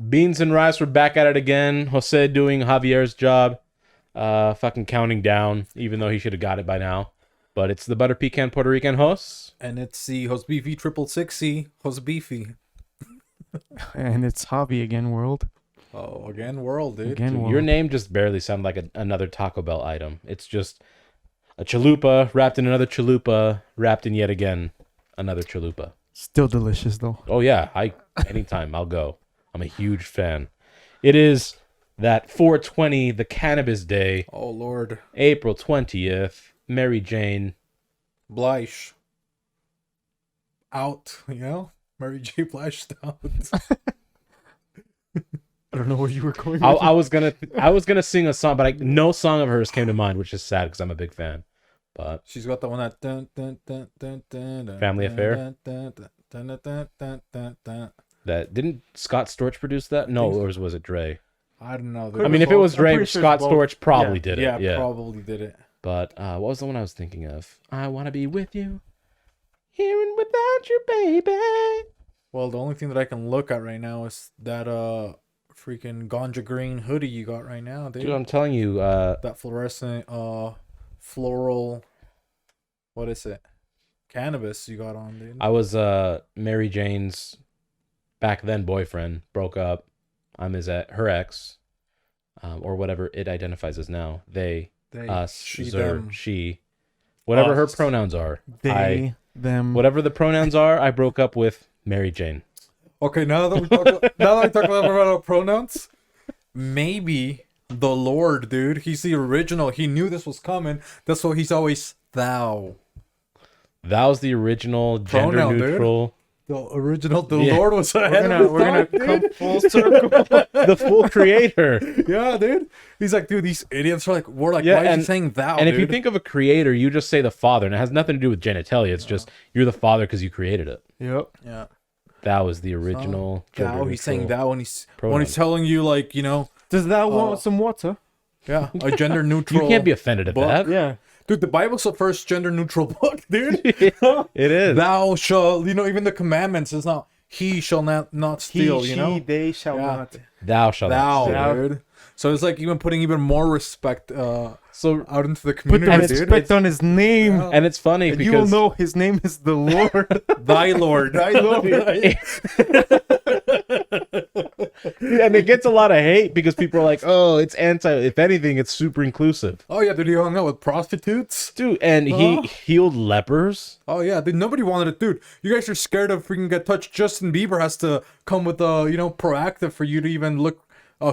Beans and rice, we're back at it again. Jose doing Javier's job. Fucking counting down, even though he should have got it by now. But it's the Butter Pecan Puerto Rican host. And it's the Hosbeefy 666 Hosbeefy. And it's Javi again, world. Oh, again, world, dude. Again, Dude, world. your name just barely sounds like another Taco Bell item. It's just a chalupa wrapped in another chalupa wrapped in yet again another chalupa. Still delicious, though. Oh yeah, anytime I'll go. I'm a huge fan. It is that 420, the cannabis day, Oh, Lord. April 20th. Mary Jane. Bleish. Out, you know? Mary J. Blige out. I don't know where you were going. I was gonna sing a song, but no song of hers came to mind, which is sad because I'm a big fan. But She's got the one that... Dun, dun, dun, dun, dun, dun, Family Affair? dun, dun, dun, dun, dun, dun, dun, dun. that didn't Scott Storch produce that? No, or was it Dre? I don't know. Could've I mean, if it both. was I'm Dre, pretty sure Scott it's both. Storch probably Yeah. did it. Yeah, Yeah, probably did it. But what was the one I was thinking of? I wanna be with you, here and without you, baby. Well, the only thing that I can look at right now is that freaking ganja green hoodie you got right now, dude. Dude, I'm telling you, That fluorescent floral, what is it? Cannabis you got on, dude. I was Mary Jane's back then boyfriend, broke up. I'm her ex, or whatever it identifies as now. They, us, she, zer, them. she, whatever her Us. pronouns are. They, them. Whatever the pronouns are, I broke up with Mary Jane. Okay, now that we talk about pronouns, maybe the Lord, dude. He's the original. He knew this was coming. That's why he's always thou. That was the original gender Pronoun, dude. neutral. The original. The Yeah. Lord was ahead We're of gonna his time, come dude. full circle. The full creator. Yeah, dude. He's like, dude, these idiots are like, we're like, Yeah, why is and- he saying thou? And if you dude? think of a creator, you just say the father, and it has nothing to do with genitalia. It's just you're the father because you created it. Yep. yeah, That was the original. thou. He's saying gender-neutral thou when he's pronoun. telling you, like, you know, Does that want some water? yeah, a gender neutral. You can't be offended at book. that. Yeah. Dude, the Bible's the first gender neutral book, dude. It is. Thou shall, you know, even the commandments is not he shall not steal, He, you she, know. they shall Yeah. not. Thou shalt Thou, not steal. dude. So it's like even putting even more respect So, out into the Put community, the it's- dude. respect on his name. Yeah. and it's funny And you will because know his name is the Lord. Thy Lord. Thy Lord. and it gets a lot of hate because people are like, "Oh, it's anti." If anything, it's super inclusive, Oh yeah, dude, he hung out with prostitutes. dude. And he healed lepers. Oh yeah, dude, nobody wanted it, dude. You guys are scared of freaking get touched. Justin Bieber has to come with you know, proactive for you to even look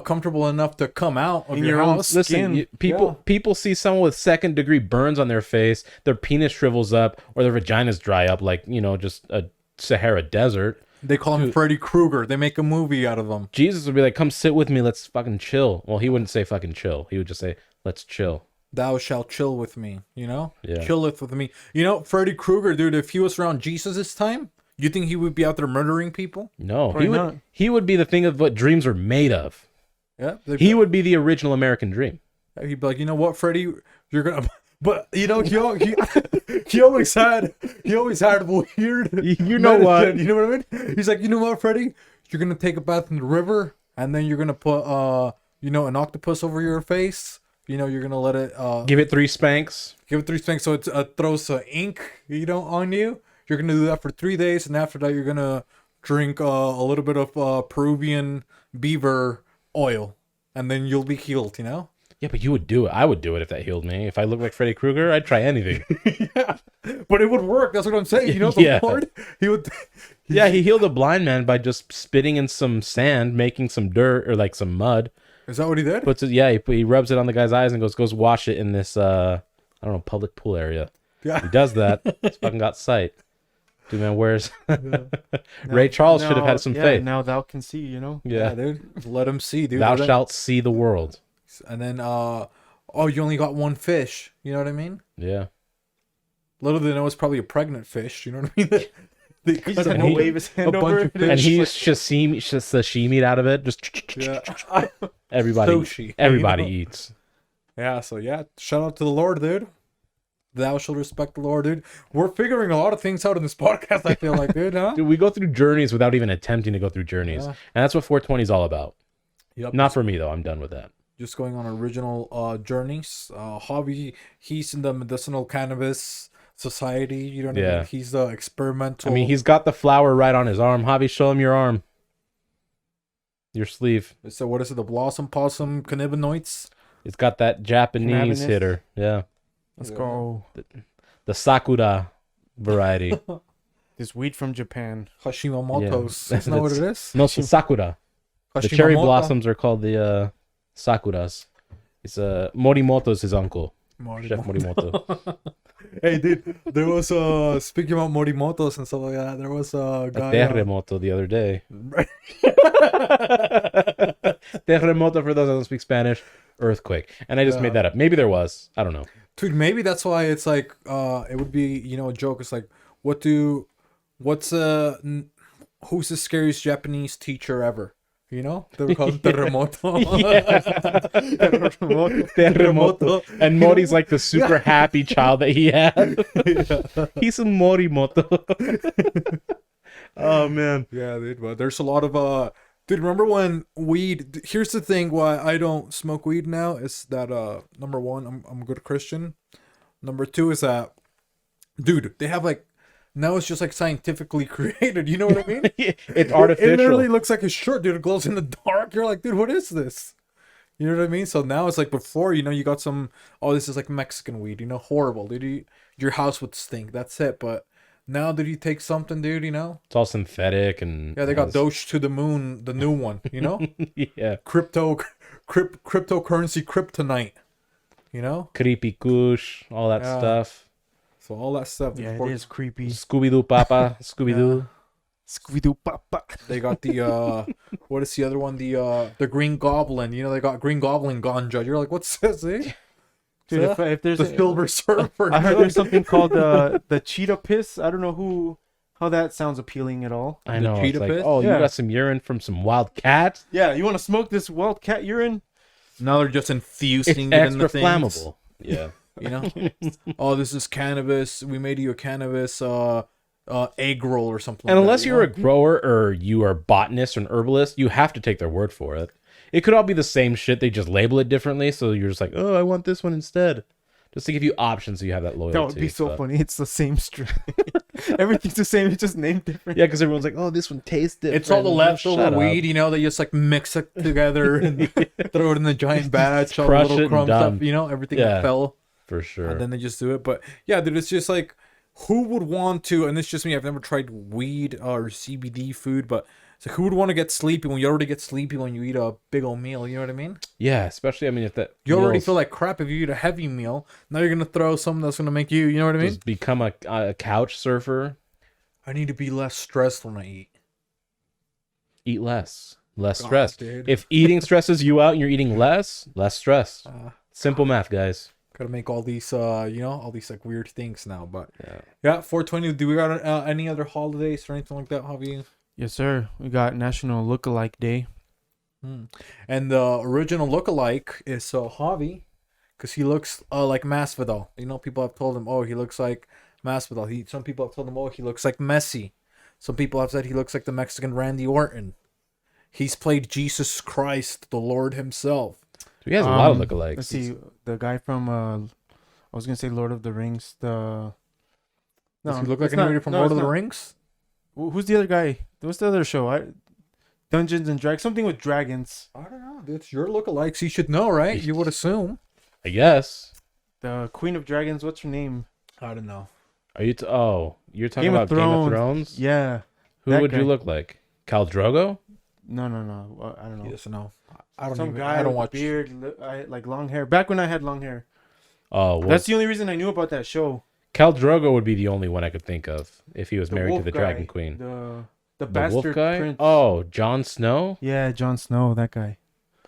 comfortable enough to come out of In your your own house. Skin. Listen, people see someone with second-degree burns on their face, their penis shrivels up, or their vaginas dry up, like, you know, just a Sahara desert. They call him Freddy Krueger. They make a movie out of him. Jesus would be like, "Come sit with me, let's fucking chill." Well, he wouldn't say fucking chill. He would just say, "Let's chill." Thou shalt chill with me, you know? Yeah. Chilleth with me. You know, Freddy Krueger, dude, if he was around Jesus' time, you think he would be out there murdering people? No, Probably he would. not. He would be the thing of what dreams are made of. Yeah. He would be the original American dream. He'd be like, you know what, Freddy, you're gonna. But you know, he always had weird. You know what? medicine, you know what I mean? He's like, you know what, Freddy, you're gonna take a bath in the river, and then you're gonna put you know, an octopus over your face. You know, you're gonna let it Give it 3 spanks. give it 3 spanks so it throws ink, you know, on you. You're gonna do that for 3 days, and after that, you're gonna drink a little bit of Peruvian beaver oil, and then you'll be healed. You know. Yeah, but you would do it. I would do it if that healed me. If I looked like Freddy Krueger, I'd try anything. Yeah, but it would work. That's what I'm saying. You know, the Yeah. Lord, he would. Yeah, he healed a blind man by just spitting in some sand, making some dirt or like some mud. Is that what he did? Puts it. Yeah, he rubs it on the guy's eyes and goes wash it in this I don't know, public pool area. Yeah. He does that. He's fucking got sight. Dude, man, where's Ray Charles should have had some faith. Now thou can see, you know? Yeah. dude. Let him see, dude. Thou Let him- shalt see the world. And then, oh, you only got one fish. You know what I mean? Yeah. Little do they know it's probably a pregnant fish. You know what I mean? They He just cut had a to whole- wave his hand a over bunch it. of And fish. he's sashimi out of it. Just Yeah. everybody Sushi. everybody You know? eats. Yeah. So yeah, shout out to the Lord, dude. Thou shalt respect the Lord, dude. We're figuring a lot of things out in this podcast, I feel like, dude, huh? Dude, we go through journeys without even attempting to go through journeys. Yeah. And that's what 420 is all about. Yep. Not for me, though. I'm done with that. Just going on original journeys. Javi, he's in the medicinal cannabis society. You know what I mean? He's the experimental. I mean, he's got the flower right on his arm. Javi, show him your arm. Your sleeve. So what is it? The blossom possum cannabinoids? It's got that Japanese Cannabis? hitter. Yeah. Let's go. The Sakura variety. This weed from Japan. Hashimoto's. Yeah. Isn't that what it is? No, it's the Sakura. The cherry Hashimoto? blossoms are called the Sakuras. It's Morimoto's his uncle. Chef Morimoto. Hey, dude, there was speaking about Morimoto's and stuff like that. There was a A guy. terremoto the other day. Terremoto, for those that don't speak Spanish, earthquake. And I just made that up. Maybe there was. I don't know. Dude, maybe that's why it's like it would be, you know, a joke. It's like, who's the scariest Japanese teacher ever? You know, they were called Terremoto. Terremoto. And Mori's like the super happy child that he had. He's a Morimoto. Oh man. Yeah, dude. But there's a lot of dude. Remember when weed? Here's the thing: why I don't smoke weed now is that number one, I'm a good Christian. Number two is that, dude, they have like. Now it's just like scientifically created. You know what I mean? It's artificial. It literally looks like a shirt, dude. It glows in the dark. You're like, dude, what is this? You know what I mean? So now it's like before, you know, you got some, oh, this is like Mexican weed, you know, horrible. Dude, your house would stink. That's it. But now, did you take something, dude, you know? It's all synthetic and... Yeah, they got Doge to the moon, the new one, you know? Yeah. Cryptocurrency kryptonite, you know? Creepy Kush, all that stuff. So all that stuff. Yeah, it is creepy. Scooby-Doo Papa, Scooby-Doo. Scooby-Doo Papa. They got the what is the other one? The Green Goblin. You know, they got Green Goblin ganja. You're like, what's this, eh? Dude, if there's the Silver Surfer. I heard there's something called the cheetah piss. I don't know how that sounds appealing at all. I know. It's cheetah like, piss? oh, you Yeah. got some urine from some wild cat? Yeah, you want to smoke this wild cat urine? Now they're just It's infusing it in the extra things. flammable. Yeah. You know? Oh, this is cannabis. We made you a cannabis egg roll or something And like unless that, you're a grower or you are a botanist or an herbalist, you have to take their word for it. It could all be the same shit. They just label it differently. So you're just like, oh, I want this one instead. Just to give you options so you have that loyalty. That would be so but- funny. It's the same strain. Everything's the same. It's just named different. Yeah, because everyone's like, oh, this one tastes different. It's all the leftover Shut up. weed, you know. They just like mix it together and throw it in the giant batch. All the crush little it and crumb done. stuff, you know, everything Yeah. that fell. For sure. And then they just do it. But yeah, dude, it's just like, who would want to, and it's just me, I've never tried weed or CBD food, but it's like, who would want to get sleepy when you already get sleepy when you eat a big old meal? You know what I mean? Yeah, especially, I mean, if that You already meal's feel like crap if you eat a heavy meal. Now you're going to throw something that's going to make you know what I mean? just become a couch surfer, I need to be less stressed when I eat. eat less. Less God, stress. dude. If eating stresses you out and you're eating less stress. Simple math, guys. Gotta make all these, you know, all these like weird things now. But Yeah. yeah, 420. Do we got any other holidays or anything like that, Javi? Yes, sir. We got National Lookalike Day. And the original lookalike is Javi, because he looks like Masvidal. You know, people have told him, oh, he looks like Masvidal. Some people have told him, oh, he looks like Messi. Some people have said he looks like the Mexican Randy Orton. He's played Jesus Christ, the Lord himself. So he has a lot of lookalikes. Let's see. The guy from, I was going to say Lord of the Rings. Does he look like it's anybody not- from no, Lord it's of the not. Rings? Who's the other guy? What's the other show? Dungeons and Dragons. Something with dragons. I don't know. It's your lookalikes. You should know, right? You would assume. I guess. The Queen of Dragons. What's her name? I don't know. Are you? You're talking Game of about Game of Thrones. Thrones? Yeah. Who that would guy. you look like? Khal Drogo? No. I don't know. He doesn't know. I don't Some even, guy I don't with watch. a beard, like long hair. Back when I had long hair. Oh, well, That's the only reason I knew about that show. Khal Drogo would be the only one I could think of if he was The married to wolf the guy, Dragon Queen. The The bastard wolf guy? prince. Oh, Jon Snow? Yeah, Jon Snow, that guy.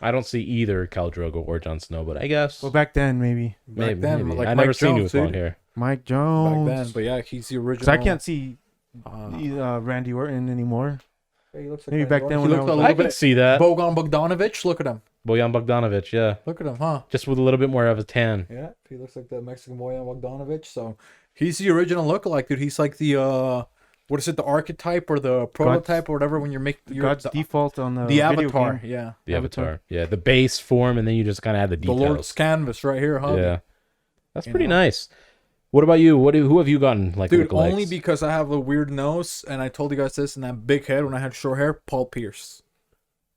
I don't see either Khal Drogo or Jon Snow, but I guess Well, back then maybe Back then, like I Mike never seen you Jones, with long dude. hair. Mike Back Jones. then, but yeah, he's the original. Cause I can't see Uh, Randy Orton anymore. he looks like Maybe Randy back Orton. then He when I looks was a I little could bit. see that. Bogan Bogdanovic, look at him. Bojan Bogdanovic, yeah. Look at him, huh? Just with a little bit more of a tan. Yeah, he looks like the Mexican Boyan Bogdanovic. So he's the original lookalike, dude. He's like the what is it, the archetype or the prototype or whatever when you're making God's default on the the video avatar. game. Yeah, The avatar. Yeah, the base form, and then you just kind of add the the details. Lord's canvas right here, huh? Yeah. That's You pretty know? nice. What about you? Who have you gotten like Dude, lookalikes? only because I have a weird nose, and I told you guys this, and that big head when I had short hair. Paul Pierce.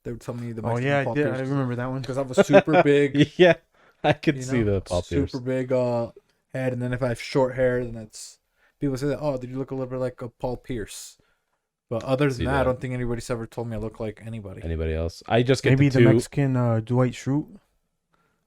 They would tell me the Oh Mexican yeah, I Paul did. I Pierce. remember that one. Because I have a super big, Yeah, I could you see know, the Paul Pierce. super big head, and then if I have short hair, then it's people say that. Oh, did you look a little bit like a Paul Pierce? But other See than that, I that. don't think anybody's ever told me I look like anybody. Anybody else? I just get Maybe the the two. Mexican Dwight Schrute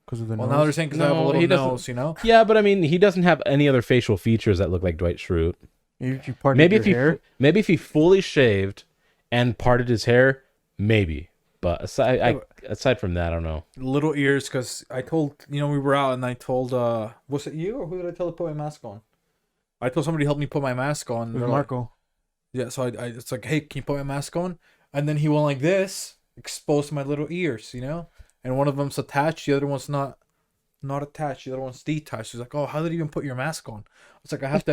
because of the Well, nose. now they're saying because I have a No, little he doesn't- nose, you know. Yeah, but I mean, he doesn't have any other facial features that look like Dwight Schrute. Maybe if you parted Maybe your if he hair. maybe if he fully shaved and parted his hair, maybe. But aside from that, I don't know. Little ears, because I told we were out and I told was it you or who did I tell to put my mask on? I told somebody to help me put my mask on. With They're like- Marco. yeah, so I it's like, hey, can you put my mask on? And then he went like this, exposed my little ears, and one of them's attached, the other one's not attached, the other one's detached. He's like, oh, how did you even put your mask on? It's like I have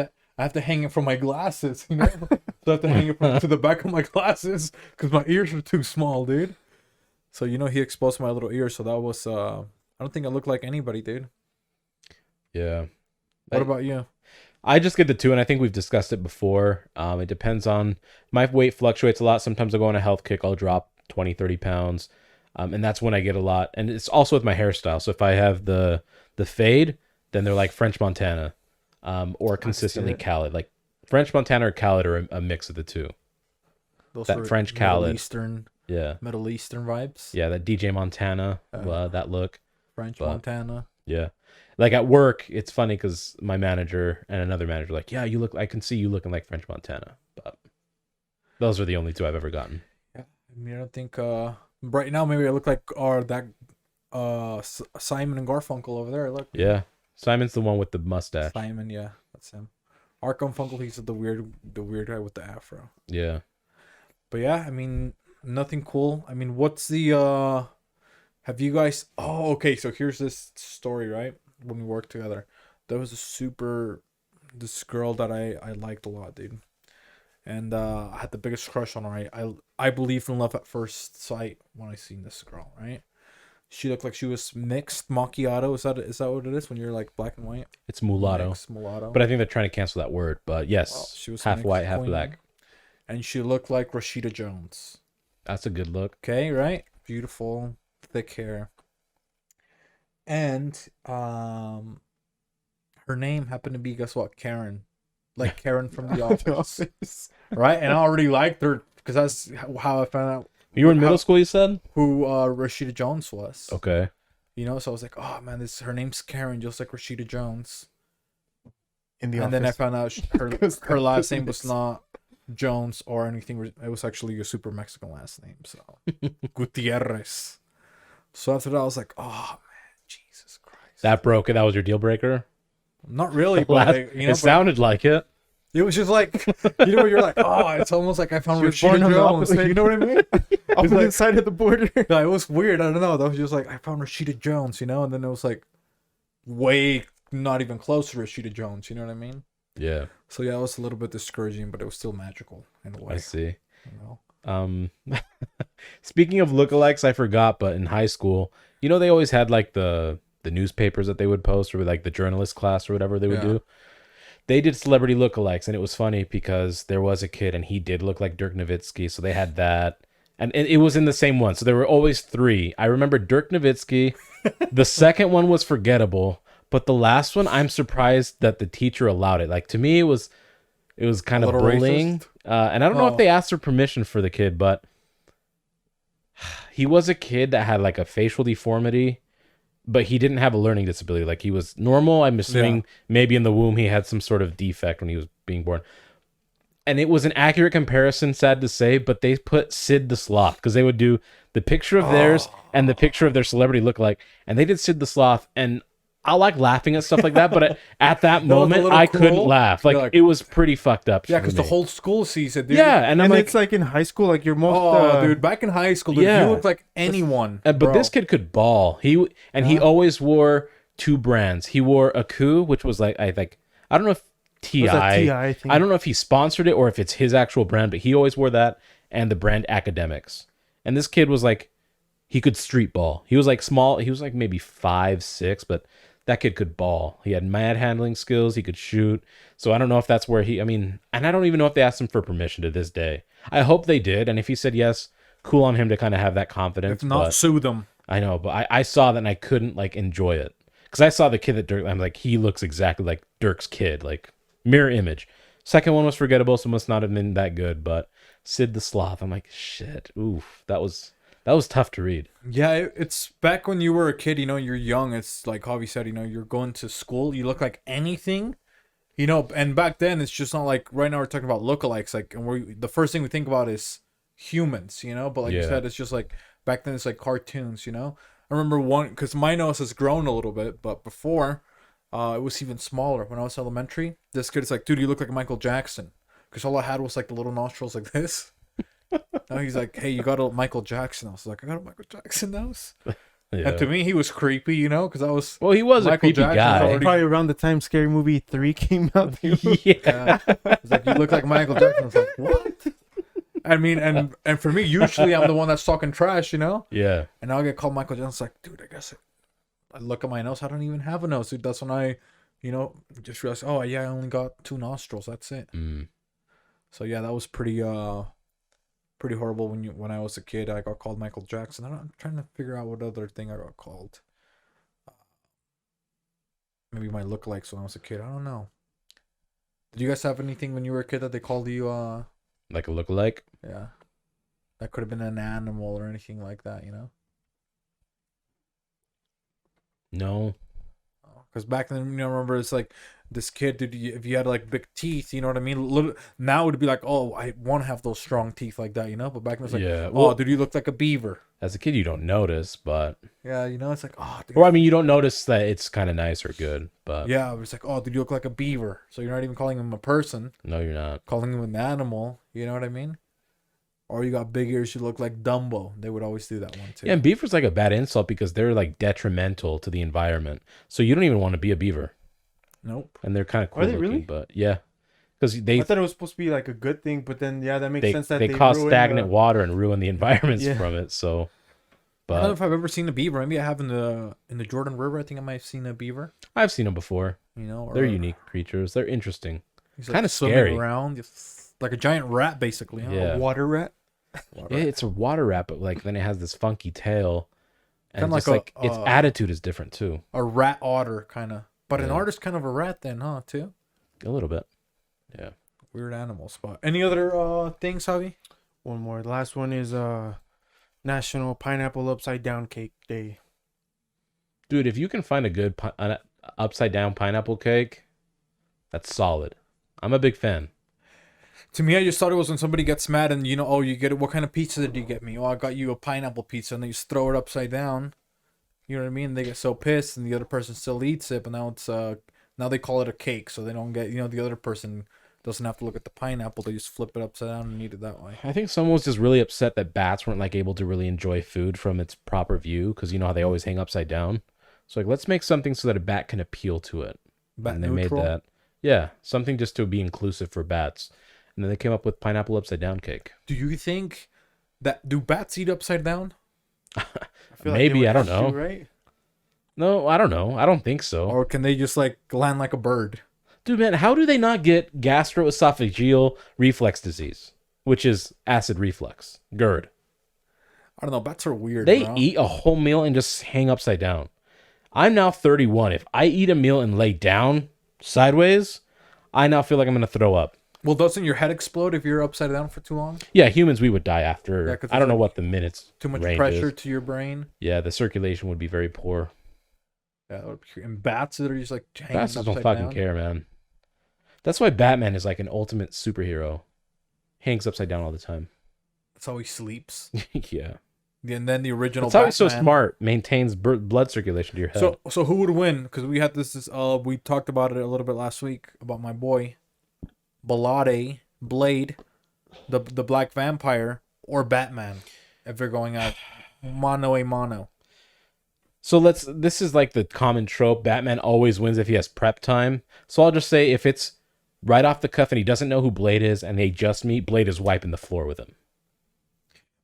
to hang it from my glasses, so I have to hang it to the back of my glasses because my ears are too small, dude. So he exposed my little ears, so that was I don't think I look like anybody, dude. Yeah. What about you? I just get the two, and I think we've discussed it before. It depends on my weight fluctuates a lot. Sometimes I'll go on a health kick. I'll drop 20, 30 pounds. And that's when I get a lot. And it's also with my hairstyle. So if I have the fade, then they're like French Montana, or consistently Khaled. Like French Montana or Khaled are a mix of the two. Those That are French Middle Khaled. Eastern Yeah. vibes. Yeah, that DJ Montana, that look. French But- Montana. Yeah. Like at work, it's funny because my manager and another manager are like, yeah, I can see you looking like French Montana. But those are the only two I've ever gotten. Yeah, I mean, I don't think right now maybe I look like that Simon and Garfunkel over there. Look, Yeah. Simon's the one with the mustache. Simon, yeah, that's him. Art Garfunkel, he's the weird guy with the afro. Yeah. But yeah, I mean, nothing cool. I mean, what's the have you guys? Oh, okay. So here's this story, right? When we worked together, there was this girl that I liked a lot, dude, and I had the biggest crush on her. I believed in love at first sight when I seen this girl, right? She looked like she was mixed macchiato. Is that what it is when you're like black and white? It's mulatto. Mixed mulatto. But I think they're trying to cancel that word. But yes, Well, she was half mixed white, half queen, black. and she looked like Rashida Jones. That's a good look. Okay, right? Beautiful, thick hair. And her name happened to be, guess what? Karen. Like Karen from The Office. Right? And I already liked her because that's how I found out You were in middle school, you said? who Rashida Jones was. Okay. So I was like, oh man, her name's Karen, just like Rashida Jones. In the And then I office. found out her last name was not Jones or anything. It was actually a super Mexican last name. So Gutierrez. So after that, I was like, oh man, Jesus Christ. That broke it. That was your deal breaker? Not really, but Last- like, it sounded like it. it was just like, where you're like, oh, it's almost like I found She was born Rashida on the Jones. opposite- You know what I mean? Opposite like- side of the border. Yeah, it was weird. I don't know. That was just like, I found Rashida Jones, and then it was like way not even close to Rashida Jones. You know what I mean? Yeah, So yeah, it was a little bit discouraging, but it was still magical in a way. I see. You know? Speaking of lookalikes, I forgot, but in high school, they always had like the newspapers that they would post, or like the journalist class or whatever they would Yeah. do. They did celebrity lookalikes, and it was funny because there was a kid and he did look like Dirk Nowitzki, so they had that. And it was in the same one. So there were always three. I remember Dirk Nowitzki. The second one was forgettable, but the last one, I'm surprised that the teacher allowed it. Like, to me, it was kind A of little bullying. racist? And I don't know Oh. if they asked for permission for the kid, but he was a kid that had like a facial deformity, but he didn't have a learning disability. Like, he was normal. I'm assuming maybe in the womb he had some sort of defect when he was being born. And it was an accurate comparison, sad to say, but they put Sid the Sloth because they would do the picture of theirs and the picture of their celebrity lookalike, and they did Sid the Sloth. And I like laughing at stuff like that, but at that was a moment, little I couldn't cruel. laugh. You're Like, like- it was pretty fucked up. Yeah, for because the me. whole school sees it, dude. Yeah, and I'm And like, it's like in high school, like you're most. Oh, dude, back in high school, dude, Yeah. you look like anyone. but bro. this kid could ball. He Uh-huh. always wore two brands. He wore a coup, which was like I don't know if TI. Was that TI thing? I don't know if he sponsored it or if it's his actual brand, but he always wore that and the brand Academics. And this kid was like, he could street ball. He was like small. He was like maybe 5'6", but that kid could ball. He had mad handling skills. He could shoot. So I don't know if that's where I mean, and I don't even know if they asked him for permission to this day. I hope they did. And if he said yes, cool on him to kind of have that confidence. If not, but sue them. I know, but I saw that and I couldn't like enjoy it. Because I saw the kid that Dirk, I'm like, he looks exactly like Dirk's kid, like mirror image. Second one was forgettable, so must not have been that good. But Sid the Sloth, I'm like, shit, oof, that was tough to read. Yeah, it's back when you were a kid, you're young. It's like Javi said, you're going to school. You look like anything, and back then it's just not like right now we're talking about lookalikes. Like, and the first thing we think about is humans, but like you Yeah. said, it's just like back then it's like cartoons, I remember one, because my nose has grown a little bit, but before, it was even smaller. When I was elementary, this kid's like, dude, you look like Michael Jackson. Because all I had was like the little nostrils like this. Now he's like, hey, you got a Michael Jackson. I was like, I got a Michael Jackson nose. Yeah. And to me, he was creepy, because I was. Well, he was a Michael creepy Jackson's guy. already- Probably around the time Scary Movie 3 came out. Yeah. He's like, you look like Michael Jackson. I was like, what? I mean, and for me, usually I'm the one that's talking trash, Yeah. And I'll get called Michael Jackson. It's like, dude, I guess I look at my nose. I don't even have a nose, dude. That's when I, just realized, oh yeah, I only got 2 nostrils. That's it. Mm. So yeah, that was pretty horrible when I was a kid. I got called Michael Jackson. I'm trying to figure out what other thing I got called. Maybe my lookalikes when I was a kid. I don't know. Did you guys have anything when you were a kid that they called you? Like a lookalike? Yeah, that could have been an animal or anything like that. No. Because back then, I remember it's like this kid, dude, if you had like big teeth, you know what I mean? Now it would be like, oh, I want to have those strong teeth like that, But back then it's like, Yeah, oh, well- dude, you look like a beaver. As a kid, you don't notice, but Yeah, it's like, oh, dude. or I mean, you don't notice that it's kind of nice or good, but Yeah, it's like, oh, dude, you look like a beaver. So you're not even calling him a person, no, you're not. calling him an animal. You know what I mean? Or you got big ears, you look like Dumbo. They would always do that one too. Yeah, and beaver's like a bad insult because they're like detrimental to the environment. So you don't even want to be a beaver, Nope. and they're kind of cool Are they looking, really? but yeah, because I they thought it was supposed to be like a good thing, but then yeah, that makes they, sense that they they cause ruin stagnant the- water and ruin the environments Yeah. from it. So, I don't know but if I've ever seen a beaver. Maybe I have in the Jordan River. I think I might have seen a beaver. I've seen them before. Or They're unique creatures. They're interesting. he's kinda swimming scary. around, just like a giant rat, basically. Huh? Yeah. Water rat. Yeah, it's a water rat, but like then it has this funky tail, and Kinda just like like, a- its attitude is different too, A rat otter, kind of. But an Yeah. otter's kind of a rat then, huh? Too a little bit. Yeah. weird animal spot. Any other things, Javi? One more. The last one is National Pineapple Upside Down Cake Day. Dude, if you can find a good upside down pineapple cake, that's solid. I'm a big fan. To me, I just thought it was when somebody gets mad and oh, you get it. What kind of pizza did you get me? Oh, I got you a pineapple pizza, and then you just throw it upside down. You know what I mean? They get so pissed, and the other person still eats it, but now it's now they call it a cake, so they don't get the other person doesn't have to look at the pineapple. They just flip it upside down and eat it that way. I think someone was just really upset that bats weren't like able to really enjoy food from its proper view, because you know how they always hang upside down. So like, let's make something so that a bat can appeal to it. Bat And they neutral? made that. Yeah, something just to be inclusive for bats. And then they came up with pineapple upside down cake. Do you think do bats eat upside down? I feel Maybe, they would I don't have to, know. right? No, I don't know. I don't think so. Or can they just like land like a bird? Dude, man, how do they not get gastroesophageal reflex disease, which is acid reflux, GERD? I don't know. Bats are weird. They bro. eat a whole meal and just hang upside down. I'm now 31. If I eat a meal and lay down sideways, I now feel like I'm going to throw up. Well, doesn't your head explode if you're upside down for too long? Yeah, humans, we would die after. Yeah, 'cause I don't know there's, what the minutes Too much range pressure is. to your brain. Yeah, the circulation would be very poor. Yeah, that would be- and bats that are just like hanging Bats just don't upside fucking down. care, man. That's why Batman is like an ultimate superhero. Hangs upside down all the time. That's how he sleeps. Yeah. And then the original. That's how he's so Batman. smart. Maintains blood circulation to your head. So who would win? Because we had this. We talked about it a little bit last week about my boy, Blade, the Black Vampire, or Batman. If they're going out mano a mano. So this is like the common trope. Batman always wins if he has prep time. So I'll just say if it's right off the cuff and he doesn't know who Blade is and they just meet, Blade is wiping the floor with him.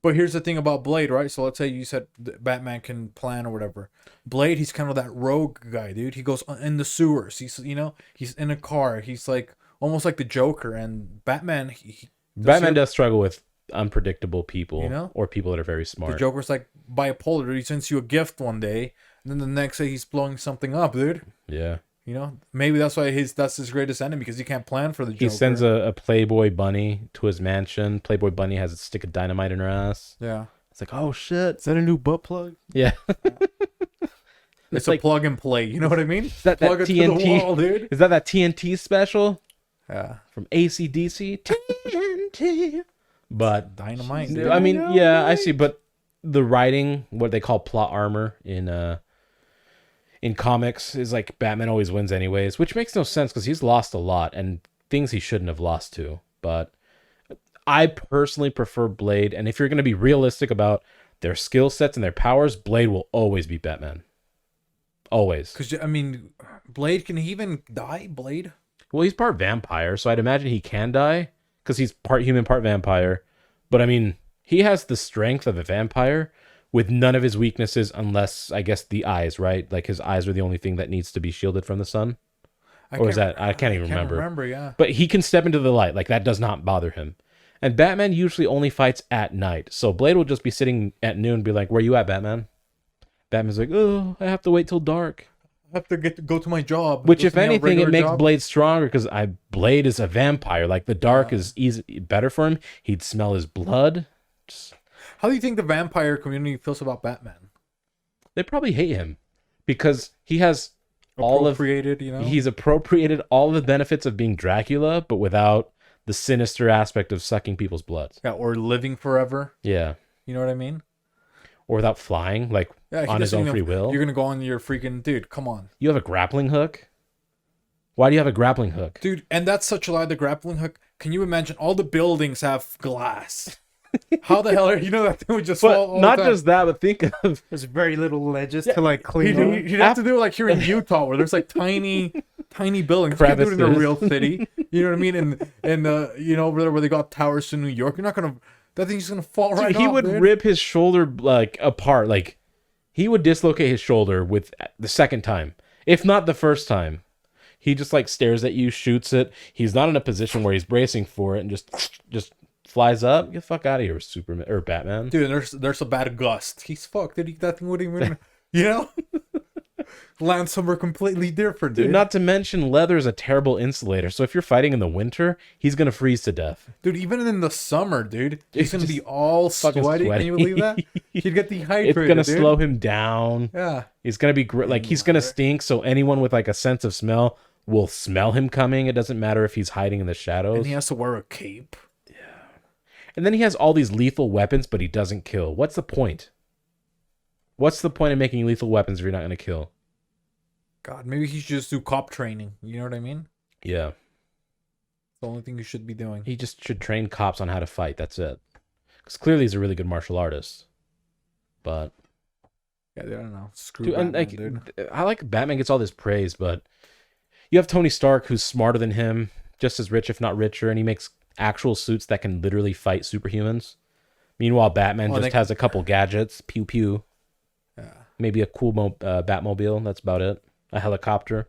But here's the thing about Blade, right? So let's say you said Batman can plan or whatever. Blade, he's kind of that rogue guy, dude. He goes in the sewers. He's he's in a car. He's like almost like the Joker. And Batman, Batman does struggle with unpredictable people, You know? or people that are very the smart. Joker's like bipolar. He sends you a gift one day, and then the next day he's blowing something up, dude. Yeah. You know, maybe that's why that's his greatest enemy, because he can't plan for the Joker. He sends a Playboy bunny to his mansion. Playboy bunny has a stick of dynamite in her ass. Yeah, It's like, oh shit. Is that a new butt plug? Yeah. it's like a plug and play. You know what I mean? that Plug it TNT? to the wall, dude. Is that TNT special Yeah, from AC/DC? TNT. But dynamite. Dude. I mean, yeah, I see. But the writing, what they call plot armor in comics, is like Batman always wins anyways, which makes no sense because he's lost a lot and things he shouldn't have lost to. But I personally prefer Blade, and if you're going to be realistic about their skill sets and their powers, Blade will always be Batman. Always. Because I mean, Blade, can he even die? Blade? Well, he's part vampire, so I'd imagine he can die because he's part human, part vampire. But I mean, he has the strength of a vampire with none of his weaknesses, unless I guess the eyes, right? Like his eyes are the only thing that needs to be shielded from the sun. Or is that I can't even remember. Yeah. But he can step into the light, like that does not bother him. And Batman usually only fights at night, so Blade will just be sitting at noon, and be like, "Where you at, Batman?" Batman's like, "Oh, I have to wait till dark." I have to go to my job. Which, if Doesn't he have a anything, it regular makes job? Blade stronger because Blade is a vampire. Like the dark is easy better for him. He'd smell his blood. How do you think the vampire community feels about Batman? They probably hate him because he has all of Appropriated, you know? he's appropriated all the benefits of being Dracula, but without the sinister aspect of sucking people's blood. Yeah, or living forever. Yeah, You know what I mean? or without flying, like Yeah, he on his doesn't own even- free will. You're gonna go on your freaking dude. Come on, You have a grappling hook. Why do you have a grappling hook? dude. And that's such a lie. The grappling hook. Can you imagine? All the buildings have glass. How the hell are that thing would just fall? But all not the time? just that, but think of There's very little ledges to like clean up. You'd have to do it like here in Utah, where there's like tiny buildings. You can't do it in a Crevices. real city. You know what I mean? And over there where they got towers in New York, you're not gonna. That thing's just gonna fall right he off. would dude. rip his shoulder like apart. Like he would dislocate his shoulder with the second time, if not the first time. He just like stares at you, shoots it. He's not in a position where he's bracing for it, and just flies up. Get the fuck out of here, Superman or Batman. Dude, there's a bad gust. He's fucked. That thing wouldn't even, land somewhere completely different, dude. Dude, not to mention leather is a terrible insulator. So if you're fighting in the winter, he's gonna freeze to death. Dude, even in the summer, dude, he's gonna be just all fucking sweaty. Can you believe that? He'd get dehydrated. It's gonna dude. slow him down. Yeah. He's gonna be he's gonna stink. So anyone with like a sense of smell will smell him coming. It doesn't matter if he's hiding in the shadows. And he has to wear a cape. And then he has all these lethal weapons, but he doesn't kill. What's the point? What's the point of making lethal weapons if you're not going to kill? God, maybe he should just do cop training. You know what I mean? Yeah. It's the only thing you should be doing. He just should train cops on how to fight. That's it. Because clearly he's a really good martial artist. But... Yeah, I don't know. Screw dude, Batman, and dude. I like Batman gets all this praise, but you have Tony Stark, who's smarter than him, just as rich, if not richer, and he makes actual suits that can literally fight superhumans. Meanwhile, Batman just has a couple gadgets. Pew pew. Yeah. Maybe a cool Batmobile. That's about it. A helicopter.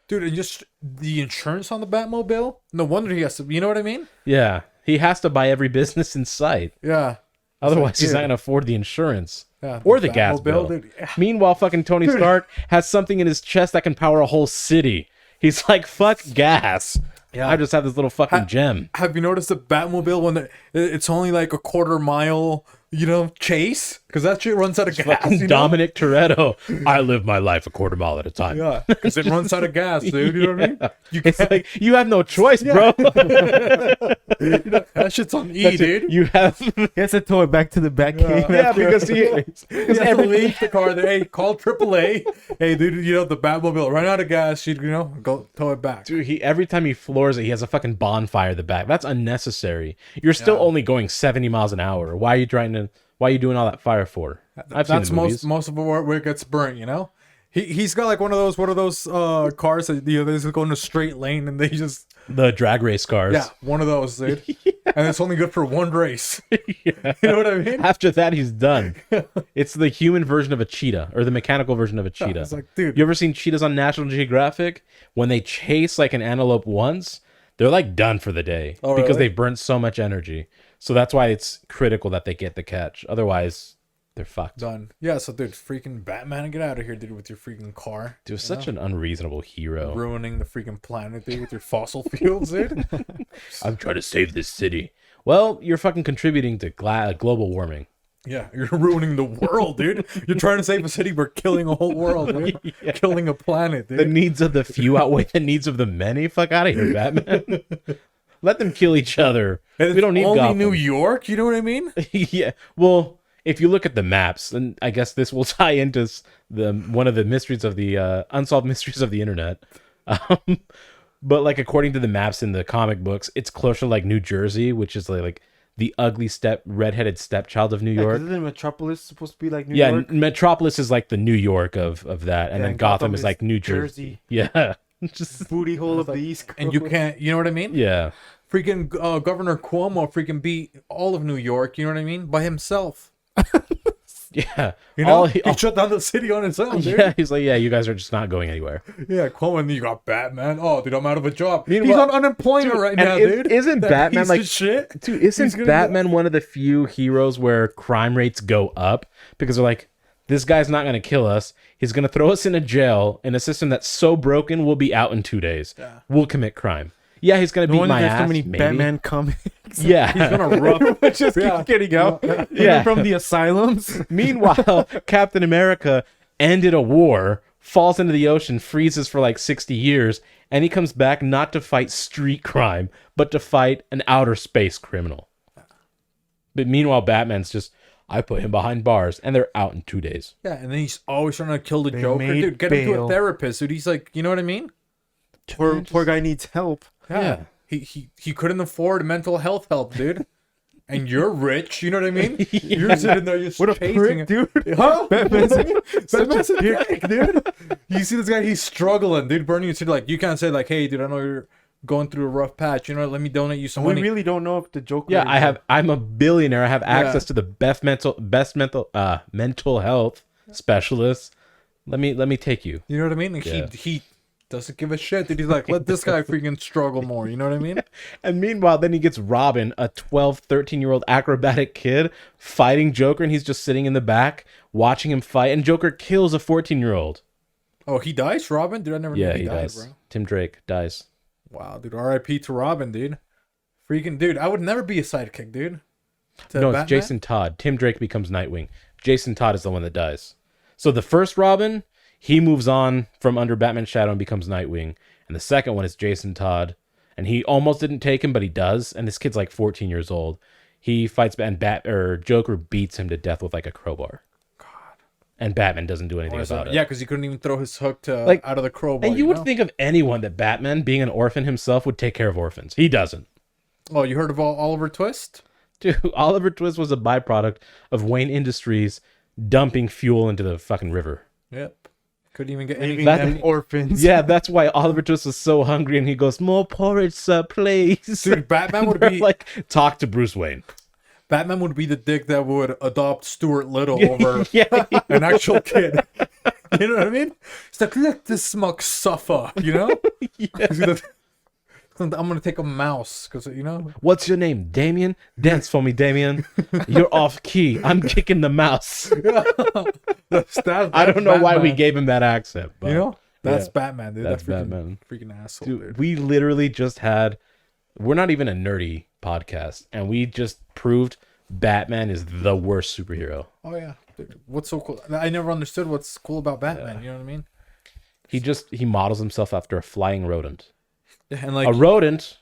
Dude, and just the insurance on the Batmobile? No wonder he has to... You know what I mean? Yeah. He has to buy every business in sight. Yeah. Otherwise, he's dude. not going to afford the insurance. Yeah, Or the gas Batmobile, bill. dude. Yeah. Meanwhile, fucking Tony Stark has something in his chest that can power a whole city. He's like, fuck gas. Yeah. I just have this little fucking gem. Have you noticed the Batmobile when it's only like a quarter mile, chase? because that shit runs out of gas. Fucking You know? Dominic Toretto. I live my life a quarter mile at a time. Yeah, because it runs out of gas, dude. You know what I mean? You It's can't. like you have no choice, bro. That shit's on E, dude. You have He has to tow it back to the back cave. yeah, after- because he, Because every leave the car there. Hey, call AAA. Hey, dude, you know the Batmobile ran out of gas. You know, go tow it back. dude, he every time he floors it, he has a fucking bonfire at the back. That's unnecessary. You're still only going 70 miles an hour. Why are you trying to? Why are you doing all that fire for? I've seen That's the movies. most of it where it gets burnt. You know, he's got like one of those cars that they just go in a straight lane and they just The drag race cars. one of those, dude. And it's only good for one race. You know what I mean? After that, he's done. It's the human version of a cheetah, or the mechanical version of a cheetah. It's like, dude, You ever seen cheetahs on National Geographic? When they chase like an antelope once, they're like done for the day Oh, because really? they burnt so much energy. So that's why it's critical that they get the catch. Otherwise, they're fucked. done. Yeah, so dude, freaking Batman, get out of here, dude, with your freaking car. Dude, such an unreasonable hero. Ruining the freaking planet, dude, with your fossil fuels, dude. I'm trying to save this city. Well, you're fucking contributing to global warming. Yeah, you're ruining the world, dude. You're trying to save a city, we're killing a whole world, dude. Killing a planet, dude. The needs of the few outweigh the needs of the many. Fuck out of here, Batman. Let them kill each other. And We don't need only Gotham. New York, you know what I mean? Yeah. Well, if you look at the maps, and I guess this will tie into one of the mysteries of the unsolved mysteries of the internet. But like according to the maps in the comic books, it's closer to like New Jersey, which is like the ugly redheaded stepchild of New Yeah, 'cause York. isn't Metropolis supposed to be like New Yeah, York? Metropolis is like the New York of that, and Yeah, then and Gotham Gotham is is like New Jersey. Jersey. Yeah. Just Booty hole of the East Coast. And you can't, you know what I mean? yeah. Freaking Governor Cuomo freaking beat all of New York, you know what I mean? By himself. Yeah. You know? All he shut down the city on his own, dude. yeah, he's like, yeah, you guys are just not going anywhere. Yeah, Cuomo, and you got Batman. Oh, dude, I'm out of a job. Meanwhile- He's on unemployment right and now, is- dude. isn't That Batman, piece like- of shit? Dude, He's isn't gonna Batman one of the few heroes where crime rates go up because they're like, this guy's not going to kill us. He's going to throw us in a jail in a system that's so broken, we'll be out in 2 days. Yeah. We'll commit crime. Yeah, he's going to No beat wonder my there's ass. so many maybe. Batman comics. Yeah. He's gonna rough. Just Yeah. keep getting out. Yeah. Even from the asylums. Meanwhile, Captain America ended a war, falls into the ocean, freezes for like 60 years, and he comes back not to fight street crime, but to fight an outer space criminal. But meanwhile, Batman's just, I put him behind bars, and they're out in 2 days. Yeah, and then he's always trying to kill the They Joker. made Dude, get him to a bail. therapist, dude. He's like, you know what I mean? Poor guy needs help. Yeah. He couldn't afford mental health help, dude. And you're rich, you know what I mean? You're sitting there just What a chasing prick, it. dude. Huh? Batman's Batman's a dick, dude. You see this guy, he's struggling, dude, burning you to like, you can't say like, hey, dude, I know you're going through a rough patch. You know, let me donate you some We money. really don't know if the Joker. Yeah, is I'm a billionaire. I have access to the best mental health specialist. Let me take you. You know what I mean? And Yeah. he doesn't give a shit, dude. He's like, let this guy freaking struggle more. You know what I mean? And meanwhile, then he gets Robin, a 12, 13-year-old acrobatic kid, fighting Joker, and he's just sitting in the back watching him fight, and Joker kills a 14-year-old. Oh, he dies, Robin? Dude, I never Yeah, knew he died, does. bro. Tim Drake dies. Wow, dude. R.I.P. to Robin, dude. Freaking dude, I would never be a sidekick, dude. To No, it's Batman? Jason Todd. Tim Drake becomes Nightwing. Jason Todd is the one that dies. So the first Robin, he moves on from under Batman's shadow and becomes Nightwing. And the second one is Jason Todd. And he almost didn't take him, but he does. And this kid's like 14 years old. He fights and Joker beats him to death with like a crowbar. God. And Batman doesn't do anything about it. Yeah, because he couldn't even throw his hook to Like, out of the crowbar. And you would know? think of anyone that Batman, being an orphan himself, would take care of orphans. He doesn't. Oh, you heard of Oliver Twist? Dude, Oliver Twist was a byproduct of Wayne Industries dumping fuel into the fucking river. Yep. Couldn't even get leaving anything. them orphans. Yeah, that's why Oliver Twist was so hungry, and he goes, "More porridge, sir, please." Dude, Batman would They're be like, talk to Bruce Wayne. Batman would be the dick that would adopt Stuart Little over Yeah, an actual kid. You know what I mean? It's like, let this smug suffer, you know? I'm gonna take a mouse because you know. what's your name, Damien? Dance for me, Damien. You're off key. I'm kicking the mouse. I don't know why we gave him that accent, but You know, that's yeah, Batman, dude. that's That freaking, Batman. freaking asshole, Dude, dude. we literally just had. We're not even a nerdy podcast, and we just proved Batman is the worst superhero. Oh yeah. Dude, what's so cool? I never understood what's cool about Batman. You know what I mean? He models himself after a flying rodent. And like, A rodent,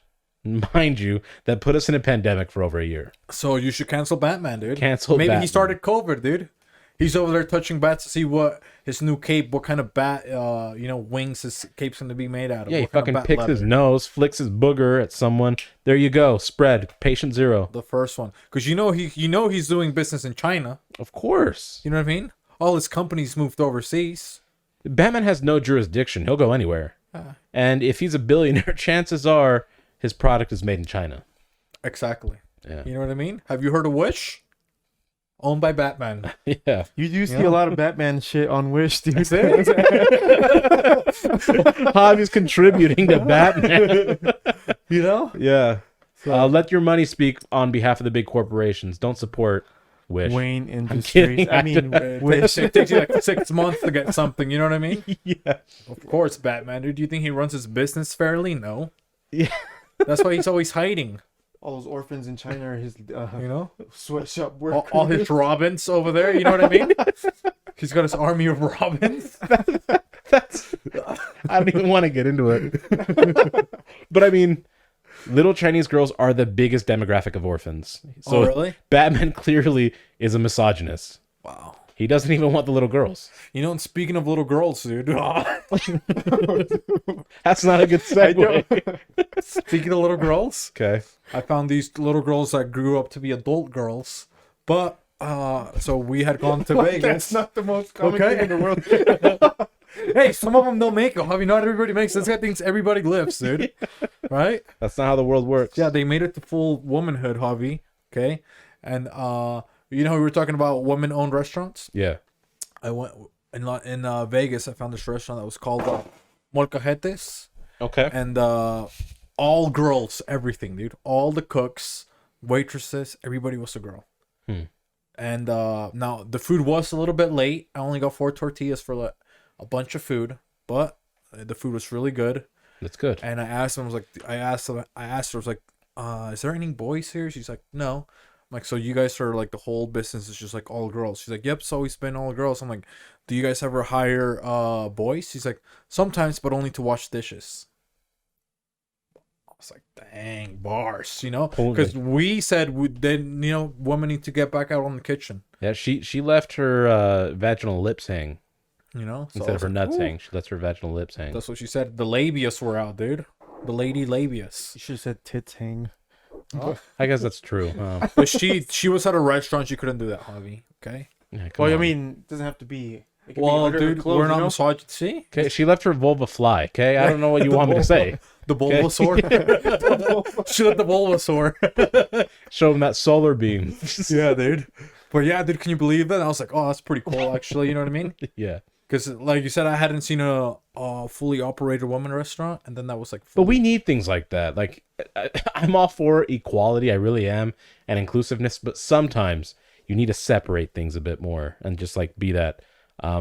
mind you, that put us in a pandemic for over a year. so you should cancel Batman, dude. Cancel Maybe Batman. he started COVID, dude. He's over there touching bats to see what his new cape, what kind of bat, wings his cape's gonna be made out of. Yeah, he what kind of fucking bat picks his leather. nose, flicks his booger at someone. There you go. Spread. Patient zero. The first one, because he's doing business in China. Of course. You know what I mean? All his companies moved overseas. Batman has no jurisdiction. He'll go anywhere. And if he's a billionaire, chances are his product is made in China. Exactly. Yeah. You know what I mean? Have you heard of Wish? Owned by Batman. Yeah. You do see a lot of Batman shit on Wish, dude. Hobby's contributing to Batman. You know? Yeah. Let your money speak on behalf of the big corporations. Don't support Wish. Wayne kidding. Industries. I mean, Wish. It takes you like 6 months to get something. You know what I mean? Yeah. Of course, Batman. Dude, do you think he runs his business fairly? No. Yeah. That's why he's always hiding. All those orphans in China are his You know? sweatshop workers. All his Robins over there. You know what I mean? He's got his army of Robins. That's. I don't even want to get into it. But I mean, little Chinese girls are the biggest demographic of orphans. So Oh, really? Batman clearly is a misogynist. Wow. He doesn't even want the little girls. You know, and speaking of little girls, dude. That's not a good segue. Speaking of little girls, Okay. I found these little girls that grew up to be adult girls. But, so we had gone to Vegas. That's not the most common Okay. thing in the world. Hey, some of them don't make it. I mean, not everybody makes it. This guy thinks everybody lives, dude. Right? That's not how the world works. Yeah, they made it to full womanhood, Javi. Okay? And, we were talking about women-owned restaurants? Yeah. I went in Vegas. I found this restaurant that was called Molcajetes. Okay. And all girls, everything, dude. All the cooks, waitresses, everybody was a girl. And now the food was a little bit late. I only got 4 tortillas for like a bunch of food, but the food was really good. That's good. And I asked them, I asked her, I was like, is there any boys here? She's like, no. I'm like, so you guys are like, the whole business is just like all girls? She's like, yep, it's always been all girls. I'm like, do you guys ever hire boys? She's like, sometimes, but only to wash dishes. I was like, dang, bars, because we said women need to get back out on the kitchen, Yeah, she left her vaginal lips hang So instead I of was her like, nuts ooh. hang. She lets her vaginal lips hang. That's what she said. The labias were out, dude. The lady labias. You should have said tits hang. I guess that's true. But she was at a restaurant. She couldn't do that, Javi. Okay. Yeah, come Well, I on. mean, it doesn't have to be. It could be Well, under her dude, clothes, we're not you know? misogynist. See Okay, she left her vulva fly. Okay, I don't know what you want me to say. the Bulbasaur. She let the Bulbasaur. Show him that solar beam. Yeah, dude. But yeah, dude, can you believe that? I was like, oh, that's pretty cool, actually. You know what I mean? Yeah, Because, like you said, I hadn't seen a fully operated woman restaurant, and then that was like. but we need things like that. Like, I'm all for equality. I really am, and inclusiveness. But sometimes you need to separate things a bit more and just like be that. I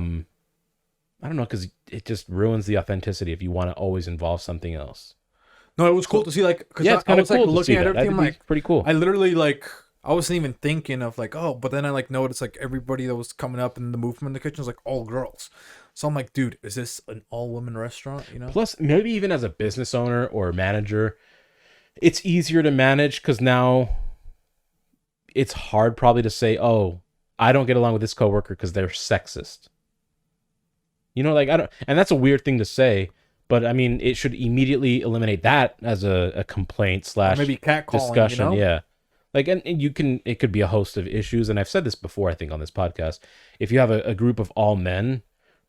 don't know, because it just ruins the authenticity if you want to always involve something else. No, it was cool to see, like, because Yeah, it's I kind of was cool like to looking see at that. everything. I'm That'd be like, pretty cool. I literally like. I wasn't even thinking of like, oh, but then I like noticed like everybody that was coming up in the movement in the kitchen was like all girls. So I'm like, dude, is this an all women restaurant? Plus, maybe even as a business owner or manager, it's easier to manage because now it's hard probably to say, oh, I don't get along with this coworker because they're sexist. Like I don't, and that's a weird thing to say, but I mean, it should immediately eliminate that as a complaint slash Maybe catcalling, discussion. Yeah. Like, and it could be a host of issues. And I've said this before, I think, on this podcast. If you have a group of all men,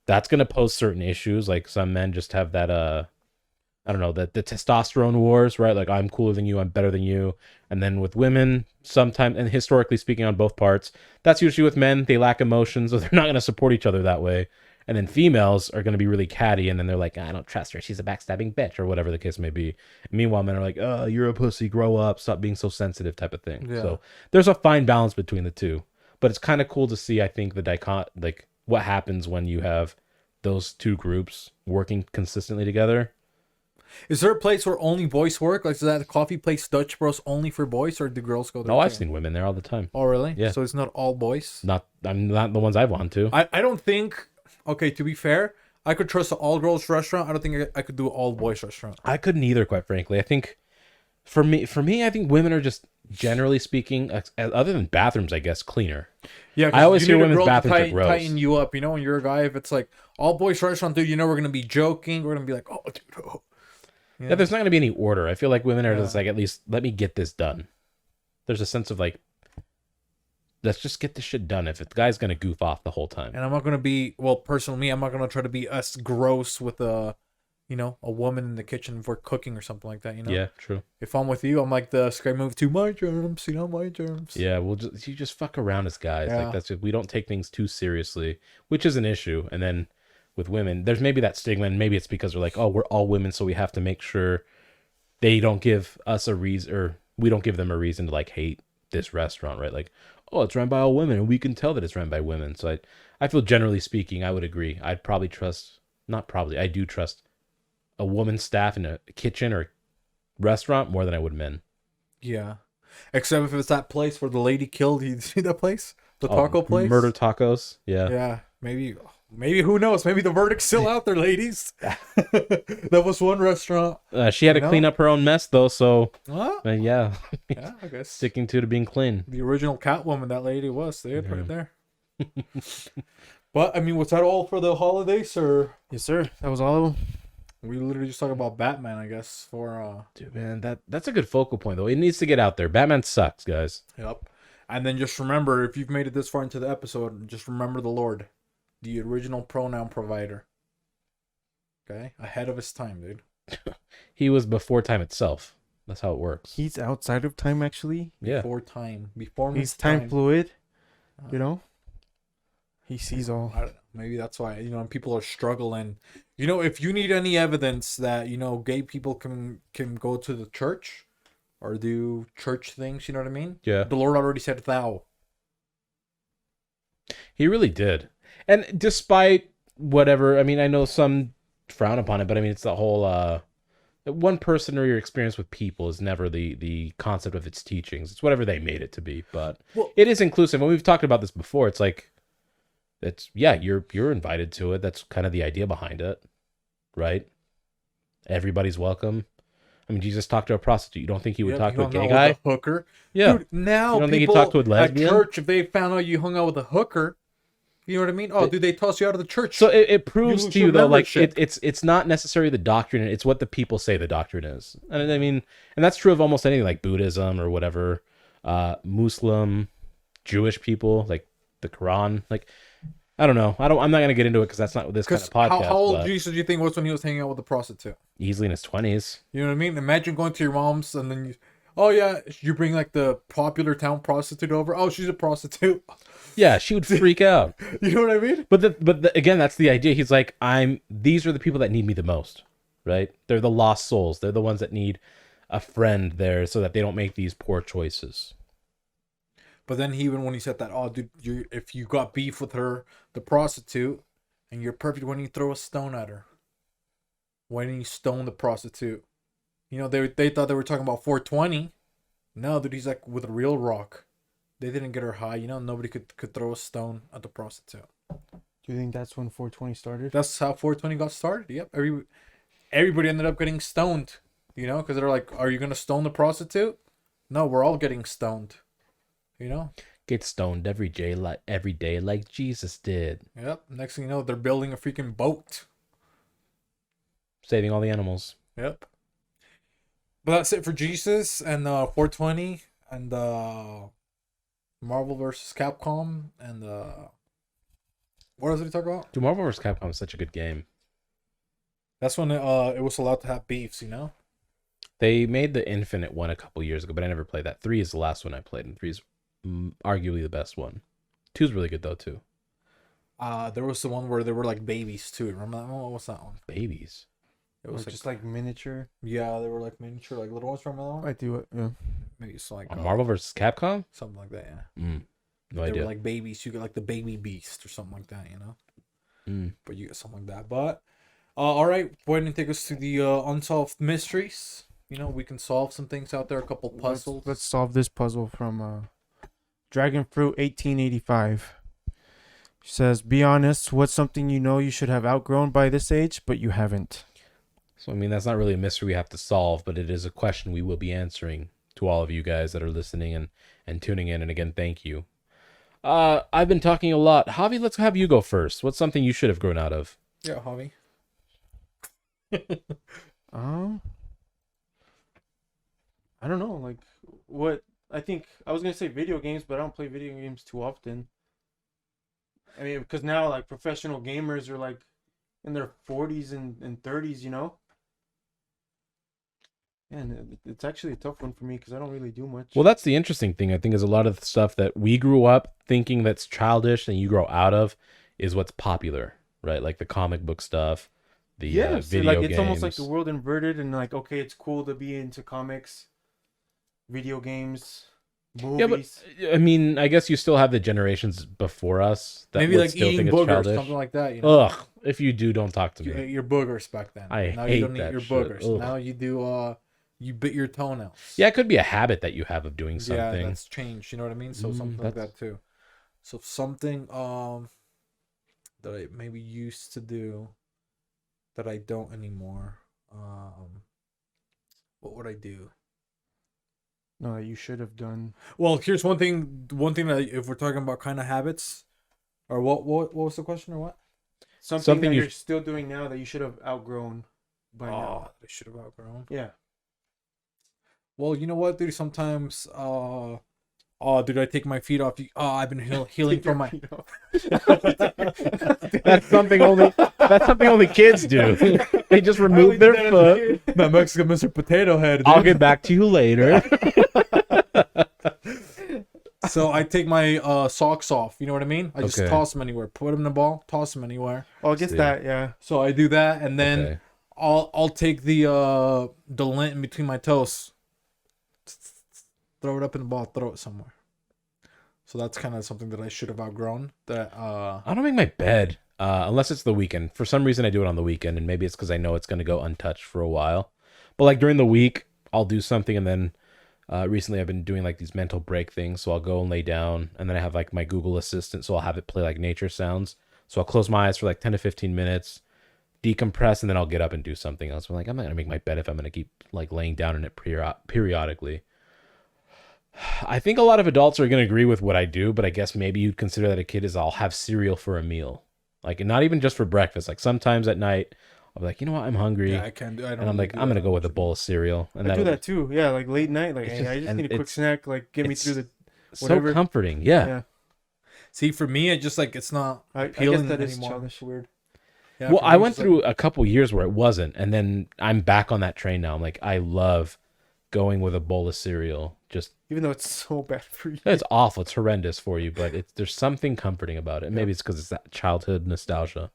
that's going to pose certain issues. Like some men just have that, I don't know, the testosterone wars, right? Like, I'm cooler than you, I'm better than you. And then with women, sometimes, and historically speaking on both parts, that's usually with men. They lack emotions, so they're not going to support each other that way. And then females are going to be really catty, and then they're like, I don't trust her. She's a backstabbing bitch, or whatever the case may be. And meanwhile, men are like, oh, you're a pussy. Grow up. Stop being so sensitive type of thing. Yeah. So there's a fine balance between the two. But it's kind of cool to see, I think, like what happens when you have those two groups working consistently together. Is there a place where only boys work? Like, is that a coffee place Dutch Bros only for boys, or do girls go there? No, I've too? seen women there all the time. Oh, really? Yeah. So it's not all boys. I'm not the ones I've gone to. I don't think. Okay, to be fair, I could trust an all girls restaurant. I don't think I could do an all boys restaurant. I couldn't either, quite frankly. I think for me, I think women are just generally speaking, other than bathrooms, I guess, cleaner. Yeah, I always hear need a women's girl to bathrooms are gross. tighten you up. You know, when you're a guy, if it's like all boys restaurant, dude, you know we're gonna be joking. We're gonna be like, oh, dude, oh. Yeah, there's not going to be any order. I feel like women are just like, at least let me get this done. There's a sense of like, let's just get this shit done. If the guy's going to goof off the whole time. And I'm not gonna be, well, personally, me, I'm not gonna try to be us gross with a woman in the kitchen if we're cooking or something like that. You know. Yeah, true. If I'm with you, I'm like the scary movie to my germs. You know, my germs. Yeah, you just fuck around as guys. Yeah. Like that's just, we don't take things too seriously, which is an issue. And then with women, there's maybe that stigma, and maybe it's because they're like, oh, we're all women, so we have to make sure they don't give us a reason, or we don't give them a reason to like hate this restaurant, right? Like, oh, it's run by all women, and we can tell that it's run by women. So I feel generally speaking, I would agree. I'd probably trust, not probably, I do trust a woman staff in a kitchen or restaurant more than I would men. Yeah. Except if it's that place where the lady killed. You see that place? The taco place? Murder tacos. Yeah. Yeah. Maybe who knows? Maybe the verdict's still out there, ladies. That was one restaurant. She had to clean up her own mess though, so Huh? yeah. Yeah, I guess. Sticking to being clean. The original Catwoman, that lady was. They had right there. But, I mean, was that all for the holidays, or? Yes, sir. That was all of them. We literally just talk about Batman, I guess, for... Dude, man, that's a good focal point, though. It needs to get out there. Batman sucks, guys. Yep. And then just remember, if you've made it this far into the episode, just remember the Lord. The original pronoun provider. Okay? Ahead of his time, dude. He was before time itself. That's how it works. He's outside of time, actually. Yeah. Before time. Before He's his time fluid. You know? He sees all. I don't know. Maybe that's why, people are struggling. If you need any evidence that, gay people can go to the church or do church things, you know what I mean? Yeah. The Lord already said thou. He really did. And despite whatever, I mean, I know some frown upon it, but I mean, it's the whole one person or your experience with people is never the concept of its teachings. It's whatever they made it to be, but it is inclusive. And we've talked about this before. It's like, you're invited to it. That's kind of the idea behind it, right? Everybody's welcome. I mean, Jesus talked to a prostitute. You don't think he would talk to a gay guy? With a hooker. Yeah. Dude, now You don't think he people talked to a lesbian? at church, if they found out you hung out with a hooker, you know what I mean? Oh, dude, they toss you out of the church. So it proves lose to you your though, like membership. it's not necessarily the doctrine. It's what the people say the doctrine is. And I mean, and that's true of almost anything like Buddhism or whatever, Muslim, Jewish people, like the Quran. Like, I don't know. I'm not gonna get into it because that's not this kind of podcast. How old but Jesus do you think was when he was hanging out with the prostitute? easily in his 20s. You know what I mean? Imagine going to your mom's and then you bring like the popular town prostitute over. Oh, she's a prostitute. Yeah, she would freak out. You know what I mean? But again, that's the idea. He's like, these are the people that need me the most, right? They're the lost souls. They're the ones that need a friend there so that they don't make these poor choices. But then even when he said that, oh, dude, if you got beef with her, the prostitute, and you're perfect, why don't you throw a stone at her? Why didn't you stone the prostitute? They thought they were talking about 420. No, dude, he's like with a real rock. They didn't get her high. Nobody could throw a stone at the prostitute. Do you think that's when 420 started? That's how 420 got started. Yep. Everybody ended up getting stoned. Because they're like, are you going to stone the prostitute? No, we're all getting stoned. Get stoned every day like Jesus did. Yep. Next thing you know, they're building a freaking boat. Saving all the animals. Yep. But that's it for Jesus and 420 and Marvel vs. Capcom and what else did we talk about? Dude, Marvel vs. Capcom is such a good game. That's when it was allowed to have beefs, They made the Infinite one a couple years ago, but I never played that. 3 is the last one I played, and 3 is arguably the best one. 2 is really good though too. There was the one where they were like babies too. Remember that one? What was that one? Babies. It was just like miniature. Yeah, they were like miniature, like little ones. From that one. I do it. Yeah. Maybe it's like Marvel vs. Capcom? something like that. Yeah. No They idea. were like babies. You get like the baby beast or something like that, Mm. But you get something like that. But All right, go ahead and take us to the unsolved mysteries. We can solve some things out there, a couple puzzles. Let's solve this puzzle from Dragon Fruit 1885. She says, "Be honest. What's something you know you should have outgrown by this age, but you haven't?" So, I mean, that's not really a mystery we have to solve, but it is a question we will be answering to all of you guys that are listening and tuning in. And again, thank you. I've been talking a lot. Javi, let's have you go first. What's something you should have grown out of? Yeah, Javi. Um, I don't know. Like, what? I think I was gonna say video games, but I don't play video games too often. I mean, because now like professional gamers are like in their 40s and 30s, you know. And it's actually a tough one for me because I don't really do much. Well, that's the interesting thing, I think, is a lot of the stuff that we grew up thinking that's childish and you grow out of is what's popular, right? Like the comic book stuff, the yeah, so video like games. it's almost like the world inverted, and like okay, it's cool to be into comics, video games, Yeah, but movies. I mean, I guess you still have the generations before us that Maybe would like still eating think it's boogers, childish. something like that. You know, Ugh, if you do, don't talk to you me. ate your boogers back then. I Now hate you don't eat that your shit. boogers. Ugh. Now you do. You bit your toenails. Yeah, it could be a habit that you have of doing Yeah, something. that's changed. You know what I mean? So something like that's- that too. So something that I maybe used to do that I don't anymore. What would I do? No, you should have done. Well, here's one thing. One thing that if we're talking about kind of habits, or what was the question or what? Something that you- you're still doing now that you should have outgrown by now. I should have outgrown. Yeah. Well, you know what, dude? Sometimes, dude, I take my feet off. I've been healing from my. That's something only kids do. They just remove their foot. That Mexican Mr. Potato Head. Dude. I'll get back to you later. So I take my socks off. You know what I mean? I just Okay. toss them anywhere. Put them in the ball. Toss them anywhere. Oh, I guess See. that. Yeah. So I do that, and then Okay. I'll take the lint in between my toes. Throw it up in the ball. Throw it somewhere. So that's kind of something that I should have outgrown. That I don't make my bed unless it's the weekend. For some reason, I do it on the weekend, and maybe it's because I know it's going to go untouched for a while. But like during the week, I'll do something, and then recently I've been doing like these mental break things. So I'll go and lay down, and then I have like my Google Assistant, so I'll have it play like nature sounds. So I'll close my eyes for like 10 to 15 minutes, decompress, and then I'll get up and do something else. I'm like, I'm not gonna make my bed if I'm gonna keep like laying down in it periodically. I think a lot of adults are gonna agree with what I do, but I guess maybe you'd consider that a kid is I'll have cereal for a meal, like and not even just for breakfast. Like sometimes at night, I'll be like, you know what, I'm hungry, yeah, I can't do. I don't. and I'm really like, do I'm that gonna go with a much. bowl of cereal, and I do that'll- that too. Yeah, like late night. Like, It's hey, just- I just and need a quick it's- snack. Like, get me it's through the so whatever. comforting. Yeah. Yeah. See, for me, it just like it's not I guess appealing that is anymore. childish. Weird. Yeah, Well, for I me, went it's just through a couple years where it wasn't, and then I'm back on that train now. I'm like, I love going with a bowl of cereal. Just Even though it's so bad for you. it's awful, it's horrendous for you, but there's something comforting about it. Maybe it's because it's that childhood nostalgia.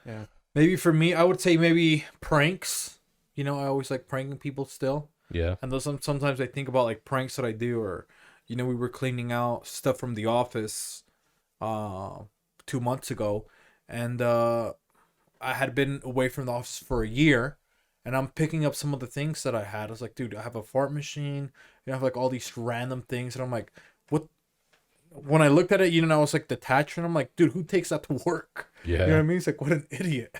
Yeah. maybe for me, I would say maybe pranks. I always like pranking people still. Yeah. And those sometimes I think about like pranks that I do, or we were cleaning out stuff from the office 2 months ago, and I had been away from the office for a year, and I'm picking up some of the things that I had. I was like, dude, I have a fart machine. I have like all these random things, and I'm like, what? When I looked at it, I was like detached, and I'm like, dude, who takes that to work? Yeah. You know what I mean? It's like, what an idiot.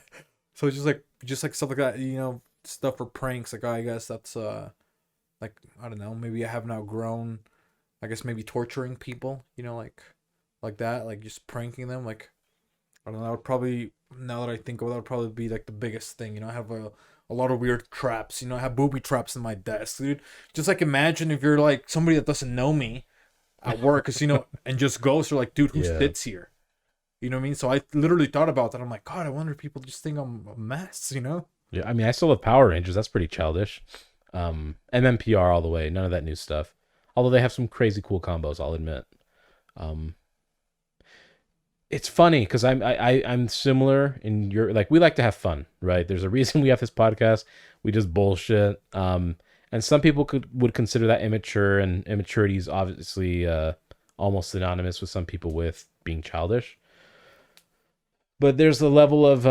So it's just like stuff like that, stuff for pranks. Like, I guess that's like, I don't know, maybe I have now grown. I guess maybe torturing people, like that, like just pranking them. Like, I don't know, I would probably, now that I think of it, that would probably be like the biggest thing. I have a lot of weird traps. I have booby traps in my desk, dude. Just like imagine if you're like somebody that doesn't know me at work, because and just goes, you're like, dude, who Yeah. sits here? You know what I mean? So I literally thought about that. I'm like, God, I wonder if people just think I'm a mess, Yeah. I mean, I still have Power Rangers. That's pretty childish. MMPR all the way. None of that new stuff. Although they have some crazy cool combos, I'll admit. It's funny because I'm similar in your, like, we like to have fun, right? There's a reason we have this podcast. We just bullshit. And some people would consider that immature, and immaturity is obviously almost synonymous with some people with being childish. But there's a level of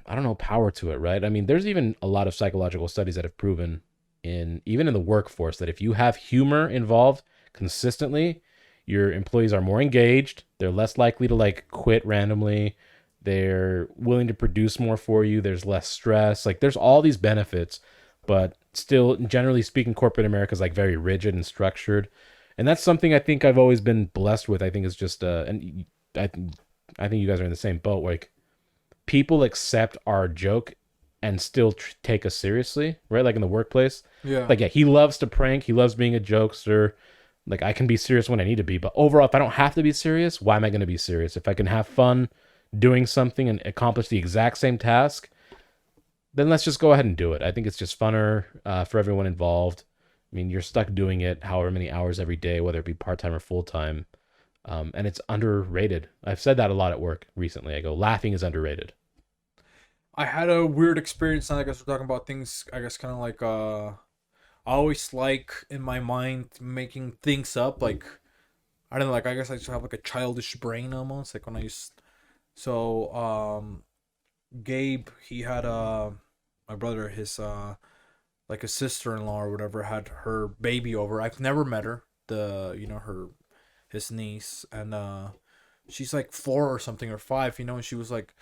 I don't know, power to it, right? I mean, there's even a lot of psychological studies that have proven even in the workforce that if you have humor involved consistently, your employees are more engaged, they're less likely to like quit randomly, they're willing to produce more for you, there's less stress. Like there's all these benefits, but still generally speaking corporate America is like very rigid and structured. And that's something I think I've always been blessed with. I think is just and I I think you guys are in the same boat. Like people accept our joke and still take us seriously, right? Like in the workplace. Yeah. Like, yeah, he loves to prank. He loves being a jokester. Like, I can be serious when I need to be. But overall, if I don't have to be serious, why am I going to be serious? If I can have fun doing something and accomplish the exact same task, then let's just go ahead and do it. I think it's just funner for everyone involved. I mean, you're stuck doing it however many hours every day, whether it be part-time or full-time. And it's underrated. I've said that a lot at work recently. I go, laughing is underrated. I had a weird experience. Now I guess we're talking about things. I guess kind of like I always like in my mind making things up. Like I don't know. Like I guess I just have like a childish brain almost. Like when I used. So Gabe, he had my brother, his like a sister-in-law or whatever, had her baby over. I've never met her. Her his niece, and she's like 4 or something or 5. And she was like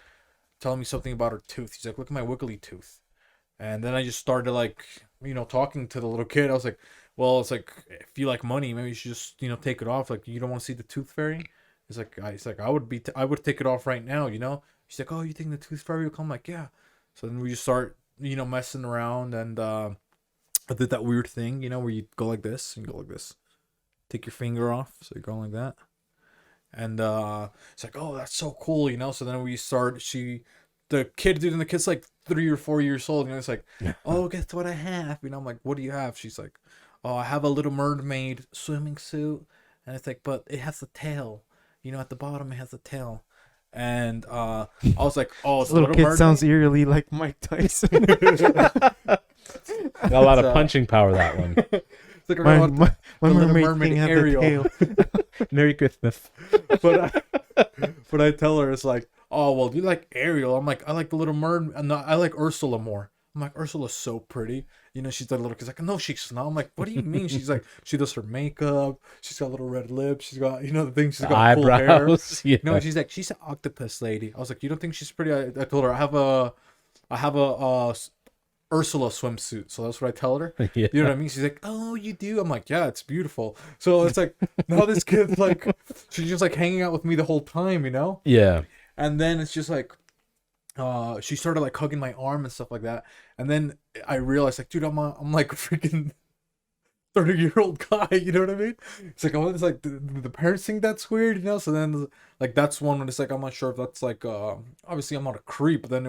telling me something about her tooth. He's like, look at my wiggly tooth. And then I just started like, talking to the little kid. I was like, well, it's like, if you like money, maybe you should just, take it off. Like, you don't want to see the tooth fairy? He's like, I would take it off right now, She's like, oh, you think the tooth fairy will come? I'm like, yeah. So then we just start, messing around. And I did that weird thing, where you go like this and go like this. Take your finger off. So you're going like that. And it's like, oh, that's so cool, So then we start. The kid's like 3 or 4 years old. It's like, oh, guess what I have? I'm like, what do you have? She's like, oh, I have a Little Mermaid swimming suit, and it's like, but it has a tail. At the bottom it has a tail. And I was like, oh, it's Little kid Mermaid? sounds eerily like Mike Tyson. Got a lot of punching power, that one. It's like my the Little Mermaid thing had the Ariel. tail. Merry Christmas. But I tell her, it's like, oh, well, do you like Ariel? I'm like, I like the Little Mermaid. No, I like Ursula more. I'm like, Ursula's so pretty. She's that little kid's like, no, she's not. I'm like, what do you mean? She's like, she does her makeup. She's got little red lips. She's got, the thing. She's got eyebrows. Cool hair. Yeah. She's like, she's an octopus lady. I was like, you don't think she's pretty? I told her, I have a Ursula swimsuit. So that's what I tell her. Yeah. You know what I mean? She's like, oh, you do? I'm like, yeah, it's beautiful. So it's like, now this kid's like, she's just like hanging out with me the whole time, Yeah. And then it's just like, she started like hugging my arm and stuff like that. And then I realized, like, dude, I'm like a freaking 30-year-old guy. You know what I mean? It's like, oh, it's like the parents think that's weird, So then, like, that's one when it's like, I'm not sure if that's like, obviously I'm not a creep, but then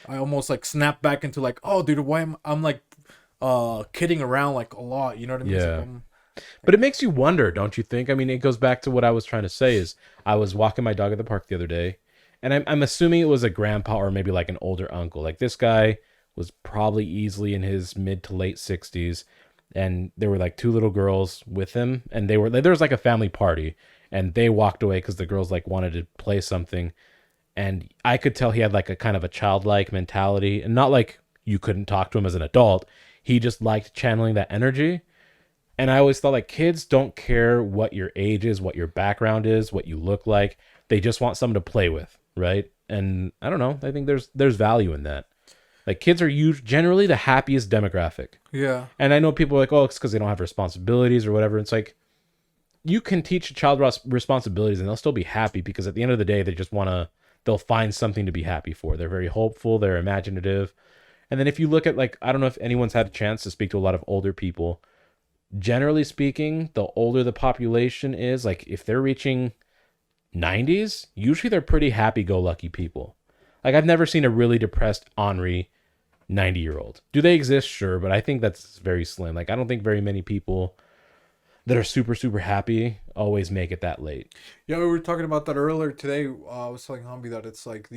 I almost like snapped back into like, oh, dude, why I'm like, kidding around like a lot. You know what I mean? Yeah. Like, But it makes you wonder, don't you think? I mean, it goes back to what I was trying to say is I was walking my dog at the park the other day, and I'm assuming it was a grandpa or maybe like an older uncle. Like this guy was probably easily in his mid to late 60s, and there were like 2 little girls with him, and there was like a family party, and they walked away because the girls like wanted to play something, and I could tell he had like a kind of a childlike mentality, and not like you couldn't talk to him as an adult. He just liked channeling that energy. And I always thought like kids don't care what your age is, what your background is, what you look like. They just want someone to play with, right? And I don't know. I think there's value in that. Like kids are generally the happiest demographic. yeah. And I know people are like, oh, it's because they don't have responsibilities or whatever. It's like you can teach a child responsibilities and they'll still be happy because at the end of the day, they'll find something to be happy for. They're very hopeful. They're imaginative. And then if you look at like, I don't know if anyone's had a chance to speak to a lot of older people. Generally speaking, the older the population is, like if they're reaching 90s, usually they're pretty happy-go-lucky people. Like I've never seen a really depressed, ornery 90-year-old. Do they exist? Sure, but I think that's very slim. Like I don't think very many people that are super, super happy always make it that late. Yeah, we were talking about that earlier today. I was telling Hambi that it's like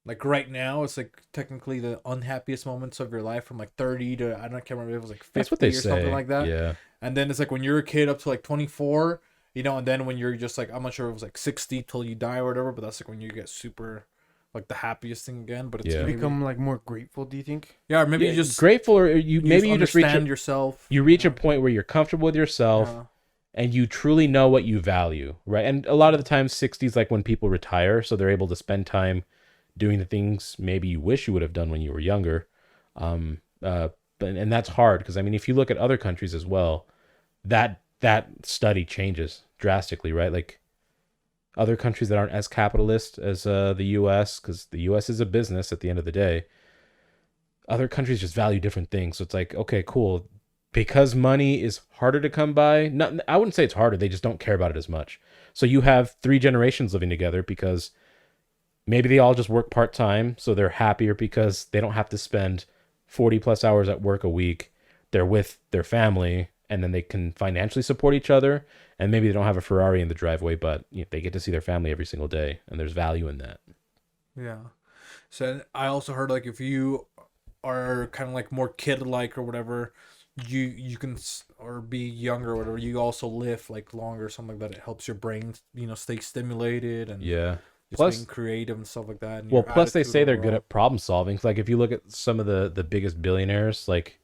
like right now, it's like technically the unhappiest moments of your life from like 30 to, I can't remember if it was like 50 That's what they or say. something like that. Yeah. And then it's like when you're a kid up to like 24, and then when you're just like, I'm not sure if it was like 60 till you die or whatever, but that's like when you get super like the happiest thing again. But it's Yeah. maybe, Become like more grateful. Do you think? yeah, or maybe Yeah, you just grateful, or you maybe you just reach understand yourself. you reach a Yeah. point where you're comfortable with yourself Yeah. and you truly know what you value, right? And a lot of the times 60s like when people retire, so they're able to spend time doing the things maybe you wish you would have done when you were younger. Um and that's hard because I mean if you look at other countries as well, that study changes drastically, right? Like other countries that aren't as capitalist as the US, because the US is a business at the end of the day. Other countries just value different things. So it's like, okay, cool. Because money is harder to come by. Not, I wouldn't say it's harder. They just don't care about it as much. So you have 3 generations living together because maybe they all just work part time. So they're happier because they don't have to spend 40 plus hours at work a week. They're with their family and then they can financially support each other. And maybe they don't have a Ferrari in the driveway, but they get to see their family every single day. And there's value in that. Yeah. So I also heard like if you are kind of like more kid like or whatever, you can or be younger or whatever, you also live like longer, something like that. It helps your brain, stay stimulated and Yeah. just Plus, being creative and stuff like that. And well, your plus they attitude say they're good overall. at problem solving. Like if you look at some of the biggest billionaires, like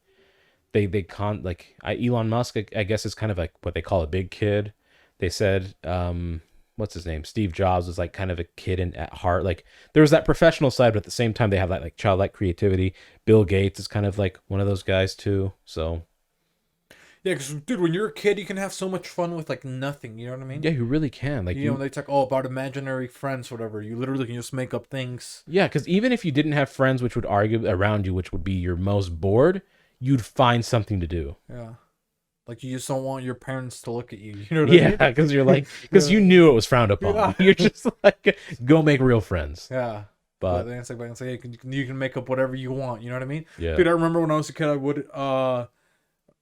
Elon Musk, I guess is kind of like what they call a big kid. They said what's his name? Steve Jobs was like kind of a kid at heart. Like there was that professional side, but at the same time they have that like childlike creativity. Bill Gates is kind of like one of those guys too. So Yeah, because dude, when you're a kid, you can have so much fun with like nothing. You know what I mean? yeah, you really can. Like They talk all about imaginary friends, whatever. You literally can just make up things. yeah, because even if you didn't have friends which would argue around you, which would be your most bored, you'd find something to do. Yeah, like you just don't want your parents to look at you. You know what I Yeah, mean? because you're like, because you knew it was frowned upon. Yeah. You're just like, go make real friends. Yeah. But then it's like, hey, you can make up whatever you want. You know what I mean? yeah, Dude, I remember when I was a kid, I would,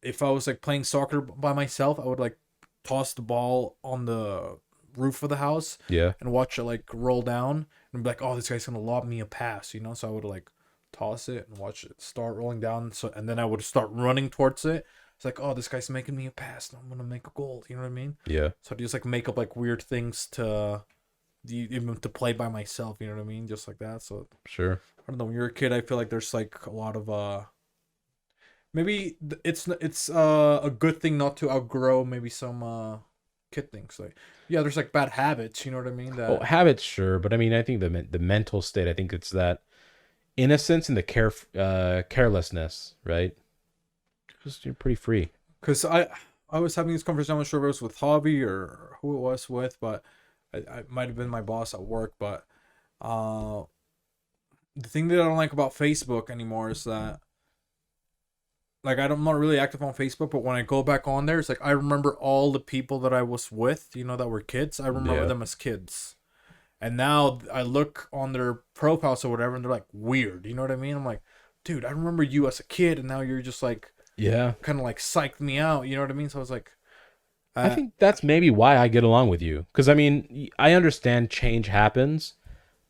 if I was like playing soccer by myself, I would like toss the ball on the roof of the house yeah, and watch it like roll down and be like, oh, this guy's gonna lob me a pass, So I would like toss it and watch it start rolling down. So and then I would start running towards it. It's like, oh, this guy's making me a pass. I'm gonna make a goal. You know what I mean? yeah, So I just like make up like weird things to even to play by myself. You know what I mean? Just like that. So sure. I don't know. When you're a kid, I feel like there's like a lot of maybe it's a good thing not to outgrow maybe some kid things. Like yeah, there's like bad habits. You know what I mean? Oh, habits, sure, but I mean, I think the mental state. I think it's that innocence and the carelessness, right? Just you're pretty free. Because I was having this conversation. I'm not sure if it was with Hobby or who it was with, but I might have been my boss at work. But the thing that I don't like about Facebook anymore is that like I'm not really active on Facebook, but when I go back on there, it's like I remember all the people that I was with, that were kids. I remember Yeah. them as kids. And now I look on their profiles or whatever, and they're like weird. You know what I mean? I'm like, dude, I remember you as a kid, and now you're just like Yeah, kind of like psyched me out. You know what I mean? So I was like, I think that's maybe why I get along with you. Because I mean, I understand change happens,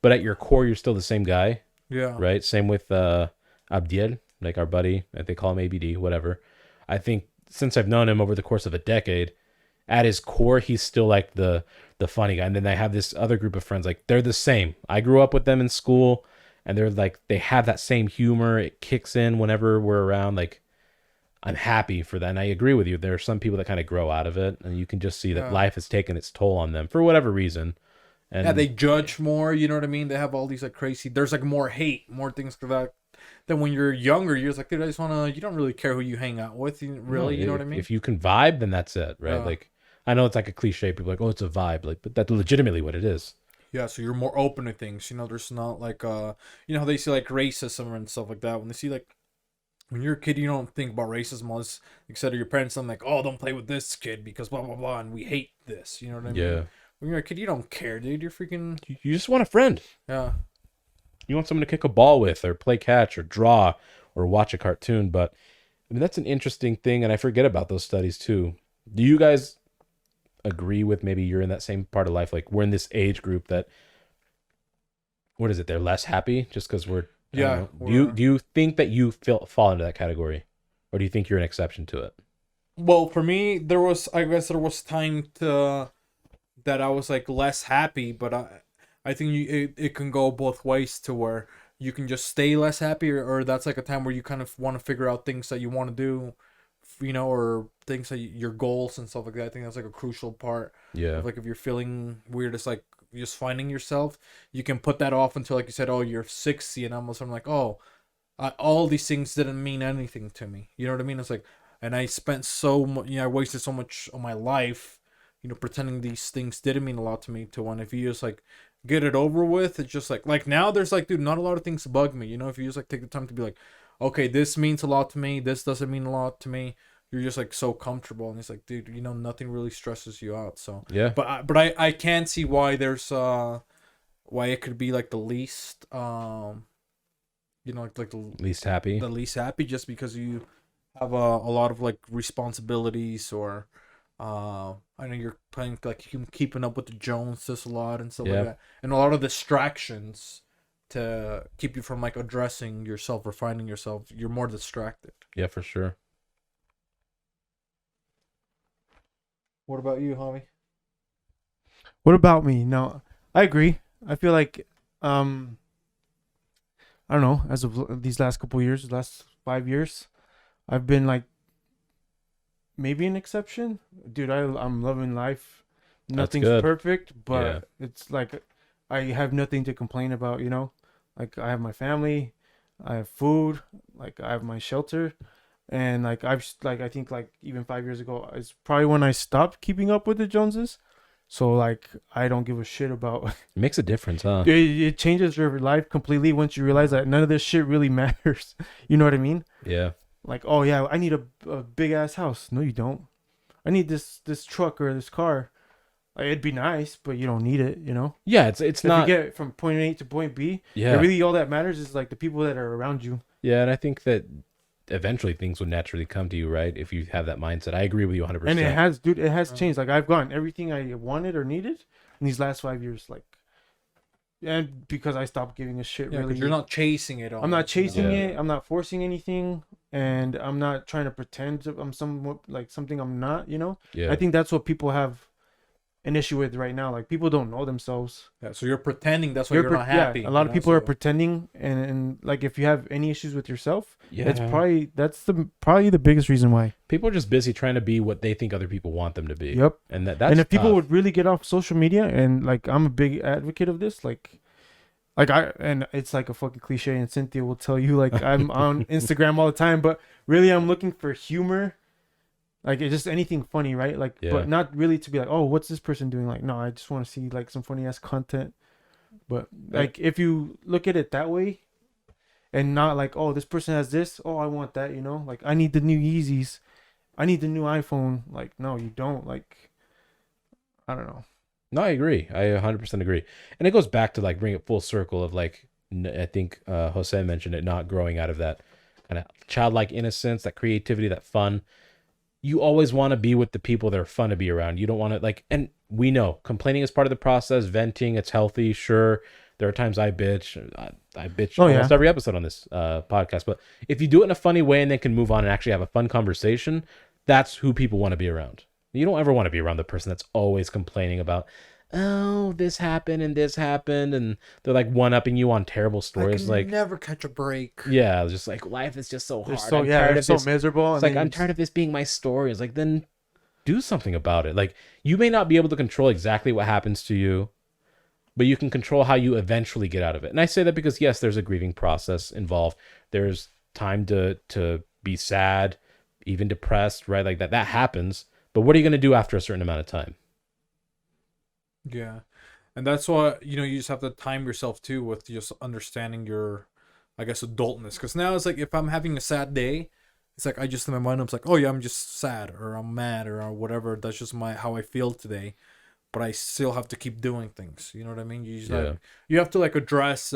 but at your core, you're still the same guy, yeah, right? Same with Abdiel, like our buddy. They call him ABD, whatever. I think since I've known him over the course of a decade, at his core, he's still like the funny guy. And then I have this other group of friends, like they're the same. I grew up with them in school, and they're like they have that same humor. It kicks in whenever we're around. Like I'm happy for that. And I agree with you. There are some people that kind of grow out of it, and you can just see that Yeah. life has taken its toll on them for whatever reason. And yeah, they judge more. You know what I mean? They have all these like crazy. There's like more hate, more things to that. Then when you're younger, you're just like, dude, I just wanna. You don't really care who you hang out with, really. no, You know what I if- mean? If you can vibe, then that's it, right? Yeah. Like I know it's like a cliche. People are like, oh, it's a vibe, like, but that's legitimately what it is. Yeah, so you're more open to things. There's not like how they see like racism and stuff like that. When they see like when you're a kid, you don't think about racism unless instead of your parents, I'm like, oh, don't play with this kid because blah blah blah, and we hate this. You know what I mean? Yeah, When you're a kid, you don't care, dude. You're freaking you just want a friend. yeah. You want someone to kick a ball with, or play catch, or draw, or watch a cartoon. But I mean, that's an interesting thing, and I forget about those studies too. Do you guys agree with maybe you're in that same part of life? Like we're in this age group that, what is it? They're less happy just because we're I don't Yeah, know. Do you think that you fall into that category, or do you think you're an exception to it? Well, for me, I guess there was time that I was like less happy, but I think it can go both ways to where you can just stay less happy, or that's like a time where you kind of want to figure out things that you want to do, or things that your goals and stuff like that. I think that's like a crucial part. Yeah. Of like if you're feeling weird, it's like just finding yourself. You can put that off until, like you said, oh, you're 60, and almost I'm like, oh, all these things didn't mean anything to me. You know what I mean? It's like, and I spent so much, I wasted so much of my life, pretending these things didn't mean a lot to me. To when if you just like get it over with, it's just like now there's like, dude, not a lot of things bug me. If you just like take the time to be like, okay, this means a lot to me. This doesn't mean a lot to me. You're just like so comfortable, and it's like, dude, nothing really stresses you out. So Yeah. but I can see why there's why it could be like the least like Least happy. the least happy, just because you have a lot of like responsibilities, or I know you're playing like you keeping up with the Joneses a lot and stuff Yeah. like that, and a lot of distractions to keep you from like addressing yourself or finding yourself. You're more distracted. Yeah, for sure. What about you, homie? What about me? No, I agree. I feel like I don't know, as of these last couple years, last 5 years, I've been like maybe an exception. Dude, I'm loving life. Nothing's good. perfect, but Yeah. it's like I have nothing to complain about, Like I have my family, I have food, like I have my shelter, and like I think like even 5 years ago is probably when I stopped keeping up with the Joneses. So like I don't give a shit about It makes a difference, huh? it changes your life completely once you realize that none of this shit really matters. You know what I mean? Yeah. Like, oh yeah, I need a big ass house. No, you don't. I need this truck or this car. Like, it'd be nice, but you don't need it. Yeah, it's If not. you get from point A to point B, Yeah. really all that matters is like the people that are around you. Yeah, and I think that eventually things would naturally come to you, right? If you have that mindset. I agree with you 100%. And it has, dude, it has changed. Like I've gotten everything I wanted or needed in these last 5 years. Like, and because I stopped giving a shit. Yeah, Really, because you're not chasing it all. I'm not chasing Yeah. it. I'm not forcing anything, and I'm not trying to pretend I'm somewhat like something I'm not. Yeah. I think that's what people have an issue with right now. Like people don't know themselves. Yeah, so you're pretending that's why you're not happy. Yeah, a lot of people are so- pretending, and like if you have any issues with yourself, Yeah. that's probably the biggest reason why. People are just busy trying to be what they think other people want them to be. Yep. And that's And if people tough. would really get off social media, and like I'm a big advocate of this, like and it's like a fucking cliche, and Cynthia will tell you like I'm on Instagram all the time, but really I'm looking for humor. Like it's just anything funny, right? Like, Yeah. but not really to be like, oh, what's this person doing? Like, no, I just want to see like some funny ass content. But like, if you look at it that way, and not like, oh, this person has this, oh, I want that, Like, I need the new Yeezys, I need the new iPhone. Like, no, you don't. Like, I don't know. No, I agree. I 100% agree. And it goes back to like bring it full circle of like, I think Jose mentioned it, not growing out of that kind of childlike innocence, that creativity, that fun. You always want to be with the people that are fun to be around. You don't want to like, and we know complaining is part of the process, venting, it's healthy. Sure. There are times I bitch. I bitch almost every episode on this podcast. But if you do it in a funny way and then can move on and actually have a fun conversation, that's who people want to be around. You don't ever want to be around the person that's always complaining about, oh, this happened and this happened, and they're like one-upping you on terrible stories. I can like, never catch a break. yeah, just like life is just so hard. They're so I'm tired they're of so this. miserable. It's like I'm tired of this being my story. It's like, then do something about it. Like, you may not be able to control exactly what happens to you, but you can control how you eventually get out of it. And I say that because yes, there's a grieving process involved. There's time to be sad, even depressed, right? Like that happens. But what are you going to do after a certain amount of time? Yeah. And that's why, you just have to time yourself too with just understanding your, I guess, adultness. Because now it's like if I'm having a sad day, it's like I just in my mind, I'm like, oh yeah, I'm just sad or I'm mad or whatever. That's just how I feel today. But I still have to keep doing things. You know what I mean? You just you have to like address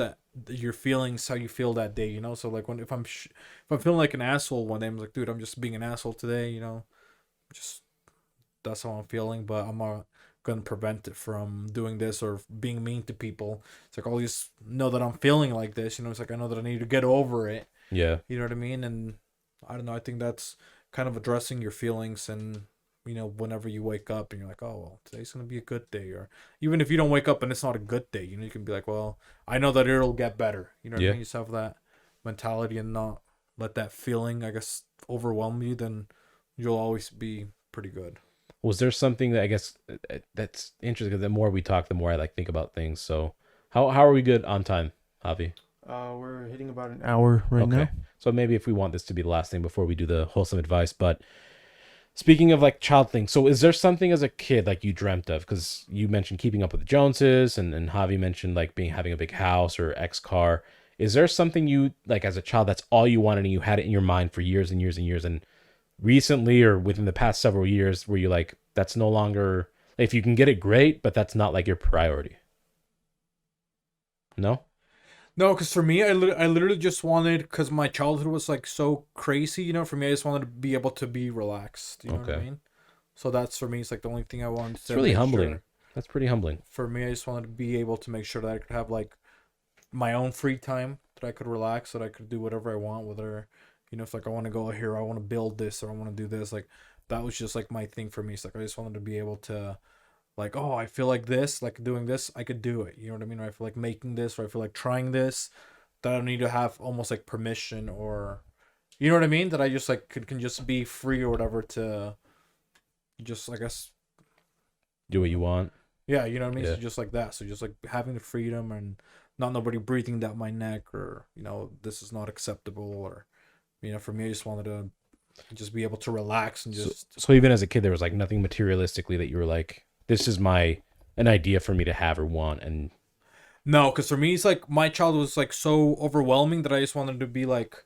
your feelings, how you feel that day. So like if I'm feeling like an asshole one day, I'm like, dude, I'm just being an asshole today. Just that's how I'm feeling. But I'm not gonna prevent it from doing this or being mean to people. It's like I'll just know that I'm feeling like this. It's like I know that I need to get over it. Yeah. You know what I mean? And I don't know. I think that's kind of addressing your feelings and whenever you wake up and you're like, oh, well, today's going to be a good day. Or even if you don't wake up and it's not a good day, you can be like, well, I know that it'll get better. You know what I Yeah. mean? You just have that mentality and not let that feeling, I guess, overwhelm you, then you'll always be pretty good. Was there something that I guess that's interesting? 'Cause the more we talk, the more I like think about things. So how are we good on time, Javi? We're hitting about an hour right Okay. now. So maybe if we want this to be the last thing before we do the wholesome advice, but speaking of like child things, so is there something as a kid like you dreamt of? Because you mentioned keeping up with the Joneses, and Javi mentioned like having a big house or X car. Is there something you like as a child that's all you wanted and you had it in your mind for years and years and years, and recently or within the past several years where you like that's no longer if you can get it great, but that's not like your priority? No? No, because for me, I literally just wanted, because my childhood was like so crazy, for me, I just wanted to be able to be relaxed. You know what I Okay. mean? So that's for me, it's like the only thing I wanted It's to really make humbling. sure. That's pretty humbling. For me, I just wanted to be able to make sure that I could have like my own free time, that I could relax, that I could do whatever I want, whether, if like I want to go here, I want to build this, or I want to do this. Like, that was just like my thing for me. It's like I just wanted to be able to, like, oh, I feel like this, like doing this, I could do it. You know what I mean? Or I feel like making this, or I feel like trying this, that I don't need to have almost like permission, or, you know what I mean? That I just like can just be free or whatever to just, I guess, Do what you want. yeah, you know what I mean? Yeah. So just like that. So just like having the freedom and not nobody breathing down my neck, or, this is not acceptable, or, for me, I just wanted to just be able to relax and just, So even as a kid, there was like nothing materialistically that you were like, this is an idea for me to have or want, and no, because for me, it's like my childhood was like so overwhelming that I just wanted to be like,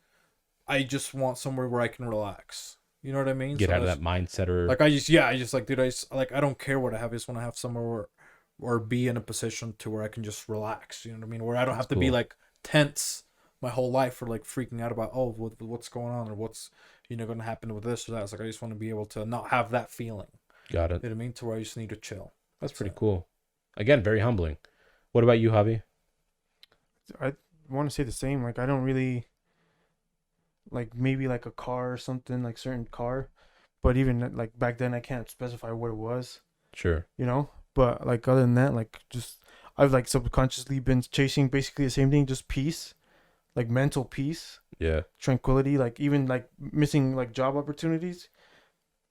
I just want somewhere where I can relax. You know what I mean? get So out of that's- that mindset or Like I just like, dude, I don't care what I have. I just want to have somewhere where, or be in a position to where I can just relax. You know what I mean? Where I don't have to be cool. like tense my whole life, or like freaking out about, oh, what's going on, or what's going to happen with this or that. It's like I just want to be able to not have that feeling. got it. You know what I mean? To where I just need to chill. That's pretty it. cool. Again, very humbling. What about you, Javi? I want to say the same. Like I don't really like maybe like a car or something, like certain car, but even like back then I can't specify what it was, Sure. But like other than that, like just I've like subconsciously been chasing basically the same thing, just peace, like mental peace, Yeah. tranquility, like even like missing like job opportunities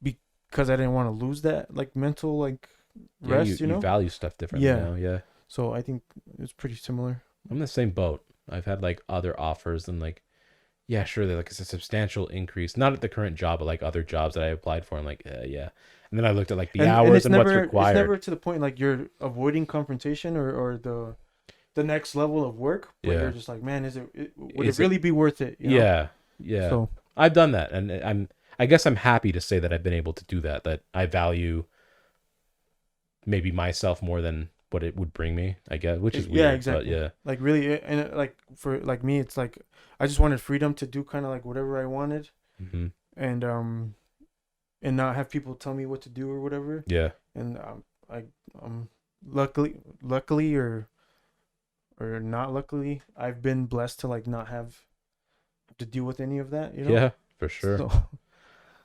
because I didn't want to lose that like mental like Yeah, rest, you value stuff differently Yeah. now. Yeah. So I think it's pretty similar. I'm in the same boat. I've had like other offers and like, yeah, sure, they're like it's a substantial increase. Not at the current job, but like other jobs that I applied for. I'm like, yeah. And then I looked at like the hours and what's required. It's never to the point like you're avoiding confrontation or the next level of work, but Yeah. you're just like, man, would Is it really be worth it? Yeah. Yeah. So I've done that, and I guess I'm happy to say that I've been able to do that. That I value maybe myself more than what it would bring me. I guess, which is weird. Yeah, exactly. But yeah, like really, and like for like me, it's like I just wanted freedom to do kind of like whatever I wanted, hmm and not have people tell me what to do or whatever. yeah, And I luckily or not luckily, I've been blessed to like not have to deal with any of that. yeah, for sure. So,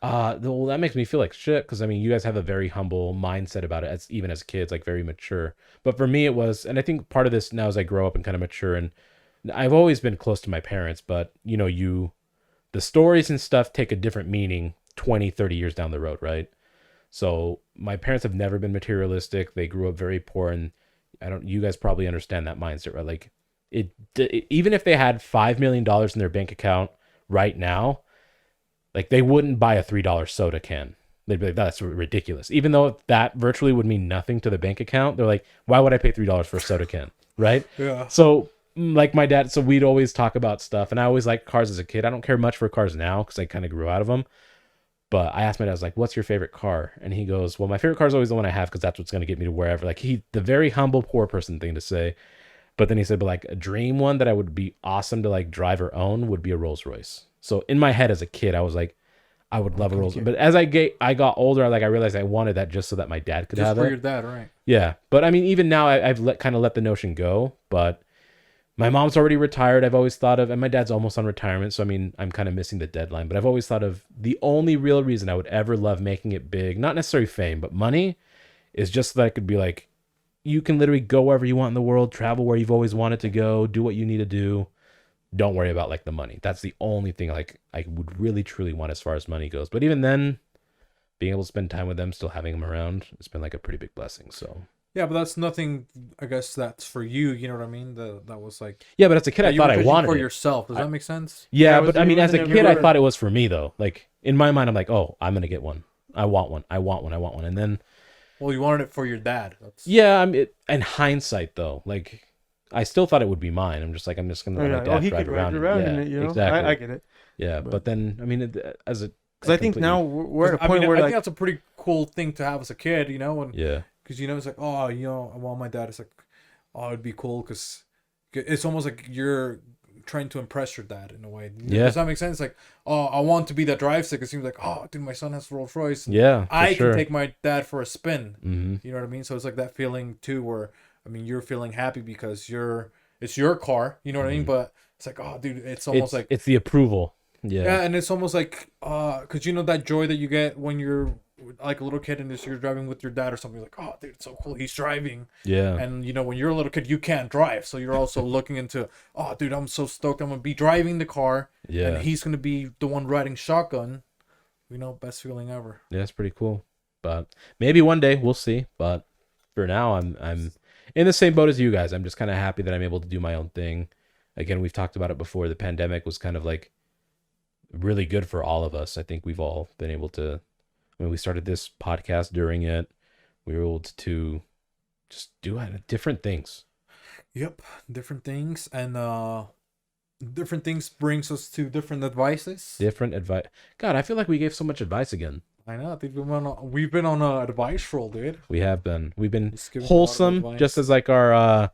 Well, that makes me feel like shit because I mean, you guys have a very humble mindset about it, as even as kids, like very mature. But for me, it was, and I think part of this now as I grow up and kind of mature, and I've always been close to my parents, but the stories and stuff take a different meaning 20, 30 years down the road, right? So my parents have never been materialistic. They grew up very poor, and you guys probably understand that mindset, right? Like even if they had $5 million in their bank account right now, like they wouldn't buy a $3 soda can. They'd be like, that's ridiculous. Even though that virtually would mean nothing to the bank account, they're like, why would I pay $3 for a soda can? Right? Yeah. So like my dad, so we'd always talk about stuff, and I always liked cars as a kid. I don't care much for cars now because I kind of grew out of them. But I asked my dad, I was like, what's your favorite car? And he goes, well, my favorite car is always the one I have because that's what's going to get me to wherever. Like the very humble poor person thing to say. But then he said, but like a dream one that I would be awesome to like drive or own would be a Rolls Royce. So in my head as a kid, I was like, I would love a Rolls Royce. But as I got older, I realized I wanted that just so that my dad could Just have for it. your dad, right? Yeah. But I mean, even now I've kind of let the notion go. But My mom's already retired. I've always thought of, and my dad's almost on retirement. So, I mean, I'm kind of missing the deadline, but I've always thought of the only real reason I would ever love making it big, not necessarily fame, but money, is just that I could be like, you can literally go wherever you want in the world, travel where you've always wanted to go, do what you need to do. Don't worry about like the money. That's the only thing like I would really truly want as far as money goes. But even then, being able to spend time with them, still having them around, it's been like a pretty big blessing. So Yeah, but that's nothing. I guess that's for you. You know what I mean? That was like yeah, but as a kid, I you thought were I fishing wanted for it. yourself. Does that make sense? Yeah, Yeah, but I mean, it as a wasn't kid, I everywhere. thought it was for me though. Like in my mind, I'm like, oh, I'm gonna get one. I want one. I want one. I want one. And then Well, you wanted it for your dad. That's yeah, in hindsight though, like I still thought it would be mine. I'm just like, I'm just gonna let my dad he drive could ride around. around in Yeah, it, you know. exactly. I get it. Yeah, but- but then I mean, as a Because I think now we're at a I point mean, where I like think that's a pretty cool thing to have as a kid. You know, and yeah, because you know it's like, oh, you know, I want my dad. It's like, oh, it'd be cool because it's almost like you're trying to impress your dad in a way. Yeah. Does that make sense? Like, oh, I want to be that drive stick. It seems like, oh, dude, my son has Rolls Royce. And yeah, for I sure. can take my dad for a spin. Mm-hmm. You know what I mean? So it's like that feeling too, where I mean, you're feeling happy because it's your car. You know what I mean? But it's like, oh, dude, it's almost like it's the approval. Yeah, yeah, and it's almost like because you know that joy that you get when you're like a little kid and you're driving with your dad or something. Like, oh, dude, it's so cool. He's driving. yeah, And you know, when you're a little kid, you can't drive, so you're also looking into, oh, dude, I'm so stoked. I'm gonna be driving the car, yeah. and he's gonna be the one riding shotgun. You know, best feeling ever. Yeah, it's pretty cool. But maybe one day we'll see. But for now, I'm in the same boat as you guys. I'm just kind of happy that I'm able to do my own thing. Again, we've talked about it before. The pandemic was kind of like really good for all of us. I think we've all been able to. I mean, we started this podcast during it. We were able to just do different things. Yep, different things, and different things brings us to different advices. Different advice. God, I feel like we gave so much advice again. I know. I think we've been on a advice roll, dude. We have been. We've been Just giving a lot of wholesome, advice. just as like our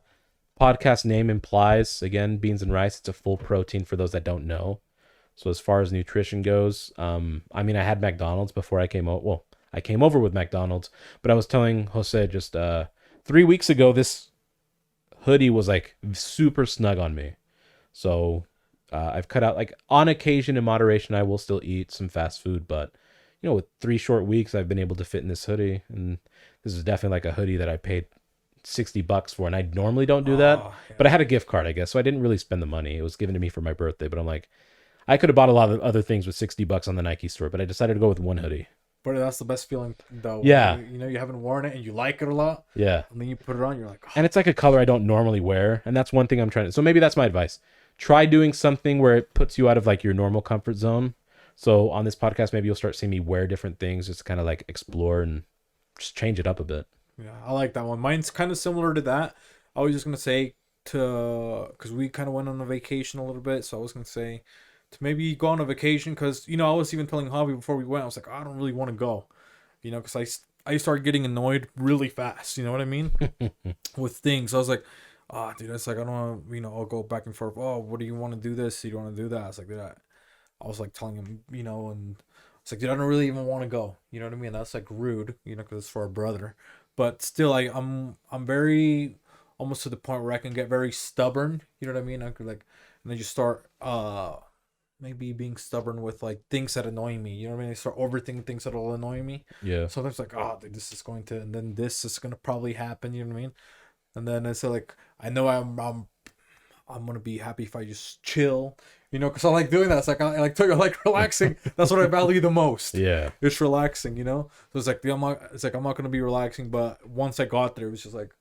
podcast name implies. Again, beans and rice. It's a full protein for those that don't know. So as far as nutrition goes, I mean, I had McDonald's before I came over. Well, I came over with McDonald's, but I was telling Jose just 3 weeks ago, this hoodie was like super snug on me. So I've cut out, like, on occasion in moderation, I will still eat some fast food, but you know, with 3 short weeks, I've been able to fit in this hoodie, and this is definitely like a hoodie that I paid $60 for, and I normally don't do that, Oh, yeah. but I had a gift card, I guess, so I didn't really spend the money. It was given to me for my birthday, but I'm like, I could have bought a lot of other things with $60 on the Nike store, but I decided to go with one hoodie. But that's the best feeling, though. Yeah. You know, you haven't worn it and you like it a lot, Yeah. and then you put it on, you're like, oh, And it's like a color I don't normally wear, and that's one thing I'm trying to. So maybe that's my advice. Try doing something where it puts you out of like your normal comfort zone. So on this podcast, maybe you'll start seeing me wear different things, just kind of like explore and just change it up a bit. yeah, I like that one. Mine's kind of similar to that. I was just gonna say because we kind of went on a vacation a little bit, so I was gonna say to maybe go on a vacation because you know I was even telling Javi before we went, I was like, I don't really want to go, you know, because I started getting annoyed really fast. You know what I mean? With things, I was like, oh, dude, it's like I don't want to, you know, I'll go back and forth. Oh, what do you want to do this? You don't want to do that? I was like, dude, I was like telling him, you know, and it's like, dude, I don't really even want to go. You know what I mean? That's like rude, you know, because it's for our brother. But still, I'm very almost to the point where I can get very stubborn. You know what I mean? I could like, and then you start maybe being stubborn with like things that annoy me. You know what I mean? I start overthinking things that'll annoy me. Yeah. Sometimes like, oh, dude, this is going to, and then this is gonna probably happen. You know what I mean? And then it's like, I know I'm gonna be happy if I just chill. You know, because I like doing that. It's like I like relaxing. That's what I value the most. Yeah. It's relaxing, you know. So it's like I'm not gonna be relaxing, but once I got there, it was just like,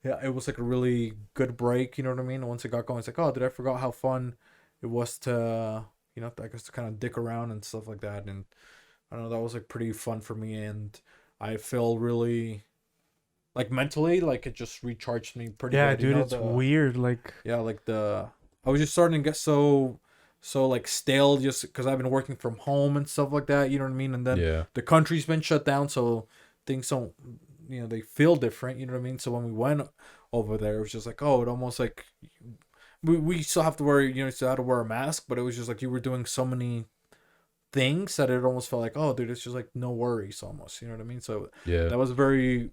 yeah, it was like a really good break. You know what I mean? And once I got going, it's like, oh, did I forgot how fun it was to, you know, I guess to kind of dick around and stuff like that. And I don't know, that was like pretty fun for me, and I feel really like mentally like it just recharged me pretty Yeah, good. dude, you know, it's weird. Like, yeah, like I was just starting to get so like stale just because I've been working from home and stuff like that. You know what I mean? And then Yeah. the country's been shut down, so things don't, you know, they feel different. You know what I mean? So when we went over there, it was just like, oh, it almost like we still have to wear, you know, still had to wear a mask, but it was just like you were doing so many things that it almost felt like, oh, dude, it's just like no worries almost. You know what I mean? So Yeah. that was very.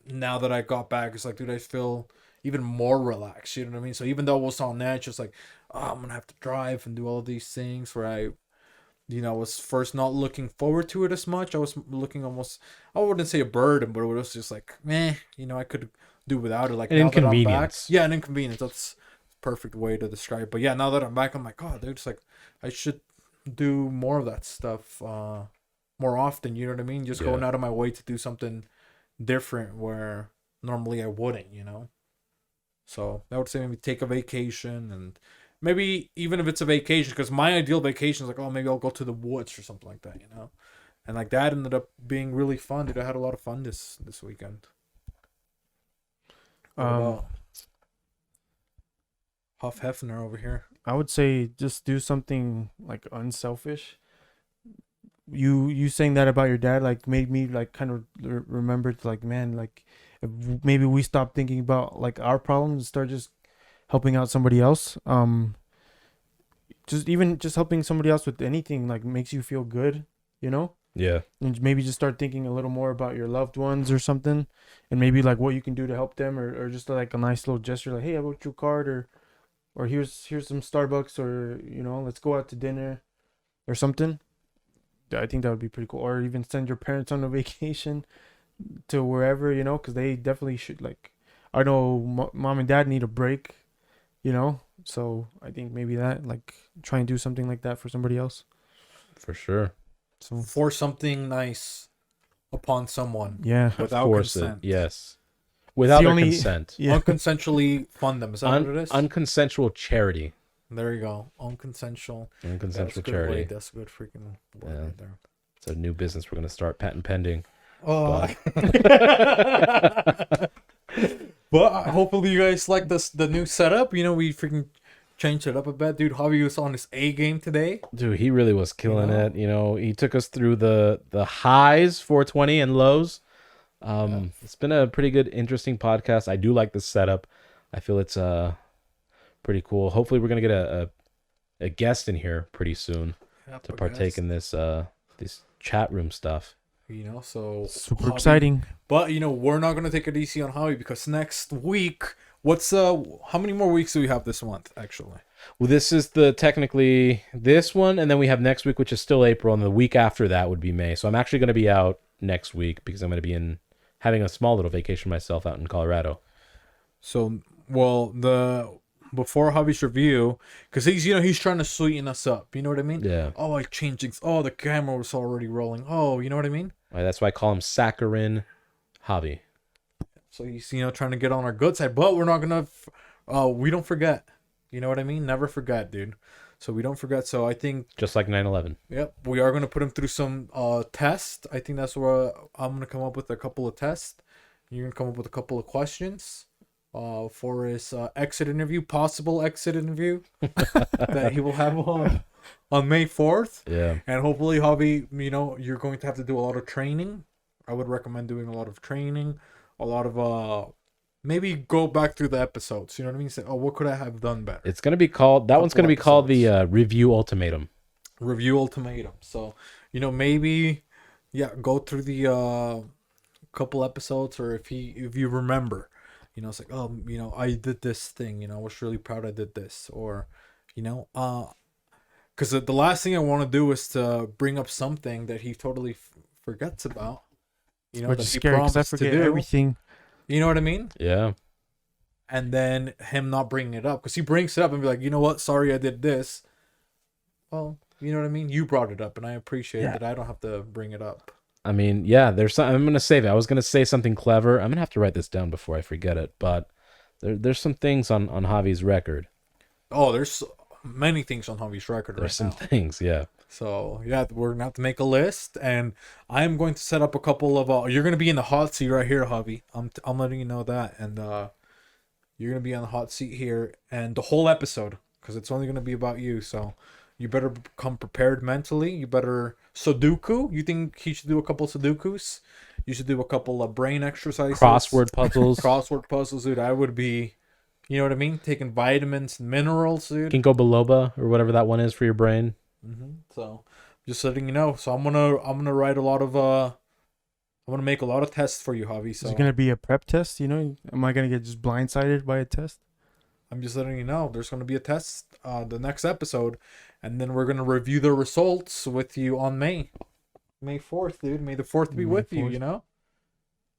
Now that I got back, it's like, dude, I feel even more relaxed. You know what I mean? So even though it was on edge, it's like, oh, I'm gonna have to drive and do all these things where I was first not looking forward to it as much. I was looking almost, I wouldn't say a burden, but it was just like, meh, I could do without it. Like An now that I'm back, inconvenience. yeah, an inconvenience. That's a perfect way to describe it. But yeah, now that I'm back, I'm like, oh, dude, it's like I should do more of that stuff more often. You know what I mean? Just Yeah. going out of my way to do something different where normally I wouldn't. So I would say maybe take a vacation, and maybe even if it's a vacation, because my ideal vacation is like, oh, maybe I'll go to the woods or something like that, And like that ended up being really fun, dude. I had a lot of fun this weekend. What about Huff Hefner over here? I would say just do something like unselfish. You saying that about your dad like made me like kind of remember to like, man, like if maybe we stop thinking about like our problems and start just helping out somebody else. Just helping somebody else with anything like makes you feel good, Yeah. and maybe just start thinking a little more about your loved ones or something, and maybe like what you can do to help them, or just like a nice little gesture like, hey, I wrote you a card, or here's some Starbucks, or let's go out to dinner or something. I think that would be pretty cool. Or even send your parents on a vacation to wherever, because they definitely should. Like, I know mom and dad need a break, so I think maybe that, like, try and do something like that for somebody else. For sure. So Force something nice upon someone yeah, without Force consent. it. Yes. Without the their only- consent. yeah. Unconsensually fund them. Is that what it is? Unconsensual charity. There you go. Unconsensual. Unconsensual That's a good charity. word. That's a good freaking word Yeah. right there. It's a new business we're going to start, patent pending. Oh. But hopefully you guys like the new setup. We freaking changed it up a bit. Dude, Javi was on his A game today. Dude, he really was killing You know? it. He took us through the highs, 420, and lows. It's been a pretty good, interesting podcast. I do like this setup. I feel it's pretty cool. Hopefully we're going to get a guest in here pretty soon to partake in this chat room stuff. So super Javi- exciting. But we're not gonna take it easy on Javi because next week, how many more weeks do we have this month actually? Well, this is technically this one, and then we have next week, which is still April, and the week after that would be May. So I'm actually going to be out next week because I'm going to be having a small little vacation myself out in Colorado. So before Javi's review, because he's trying to sweeten us up. You know what I mean? Yeah. Oh, I changed things. Oh, the camera was already rolling. Oh, you know what I mean? That's why I call him Saccharin Javi. So he's trying to get on our good side, but we're not gonna. We don't forget. You know what I mean? Never forget, dude. So we don't forget. So I think Just like 9/11. Yep, we are gonna put him through some tests. I think that's where I'm gonna come up with a couple of tests. You're gonna come up with a couple of questions for his possible exit interview that he will have on May 4th. Yeah. And hopefully, Javi, you're going to have to do a lot of training. I would recommend doing a lot of training, a lot of maybe go back through the episodes. You know what I mean? Say, oh, what could I have done better? It's going to be called, that one's going to be called the Review Ultimatum. Review ultimatum. So, maybe, go through the couple episodes, or if you remember, it's like, oh, I did this thing, I was really proud I did this, or, because the last thing I want to do is to bring up something that he totally forgets about, Which that is he scary because I promised to forget do. everything. You know what I mean? Yeah. And then him not bringing it up, because he brings it up and be like, you know what? Sorry, I did this. Well, you know what I mean? You brought it up, and I appreciate that I don't have to bring it up. I mean, yeah, I'm going to save it. I was going to say something clever. I'm going to have to write this down before I forget it, but there's some things on Javi's record. Oh, there's many things on Javi's record There's right some now. things, yeah. So, we're going to have to make a list, and I'm going to set up a couple of... you're going to be in the hot seat right here, Javi. I'm letting you know that, and you're going to be on the hot seat here, and the whole episode, because it's only going to be about you, so you better come prepared mentally. You better... Sudoku? You think he should do a couple Sudokus? You should do a couple of brain exercises. Crossword puzzles. Crossword puzzles, dude. I would be... You know what I mean? Taking vitamins and minerals, dude. Ginkgo biloba, or whatever that one is for your brain. So, just letting you know. So I'm gonna write a lot of I'm gonna make a lot of tests for you, Javi. Is So it gonna be a prep test? You know, am I gonna get just blindsided by a test? I'm just letting you know there's gonna be a test the next episode, and then we're gonna review the results with you on May 4th, dude. May the 4th be May with you. 4th. You know.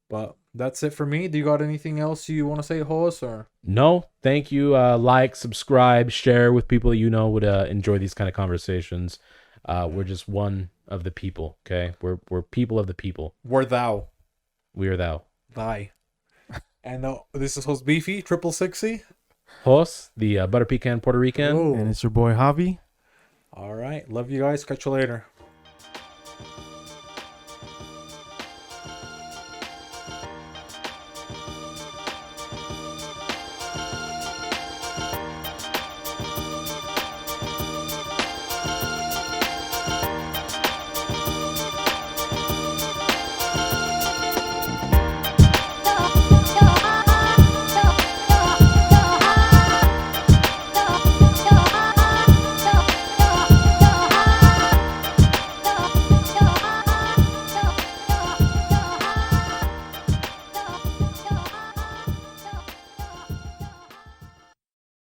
But that's it for me. Do you got anything else you want to say, Hoss? Or No, thank you. Like, subscribe, share with people you know would enjoy these kind of conversations. We're just one of the people. Okay, we're people of the people. were thou We are thou. thy? And this is host Beefy 660. Hos, the butter pecan Puerto Rican. Oh. And it's your boy Javi. All right. Love you guys. Catch you later.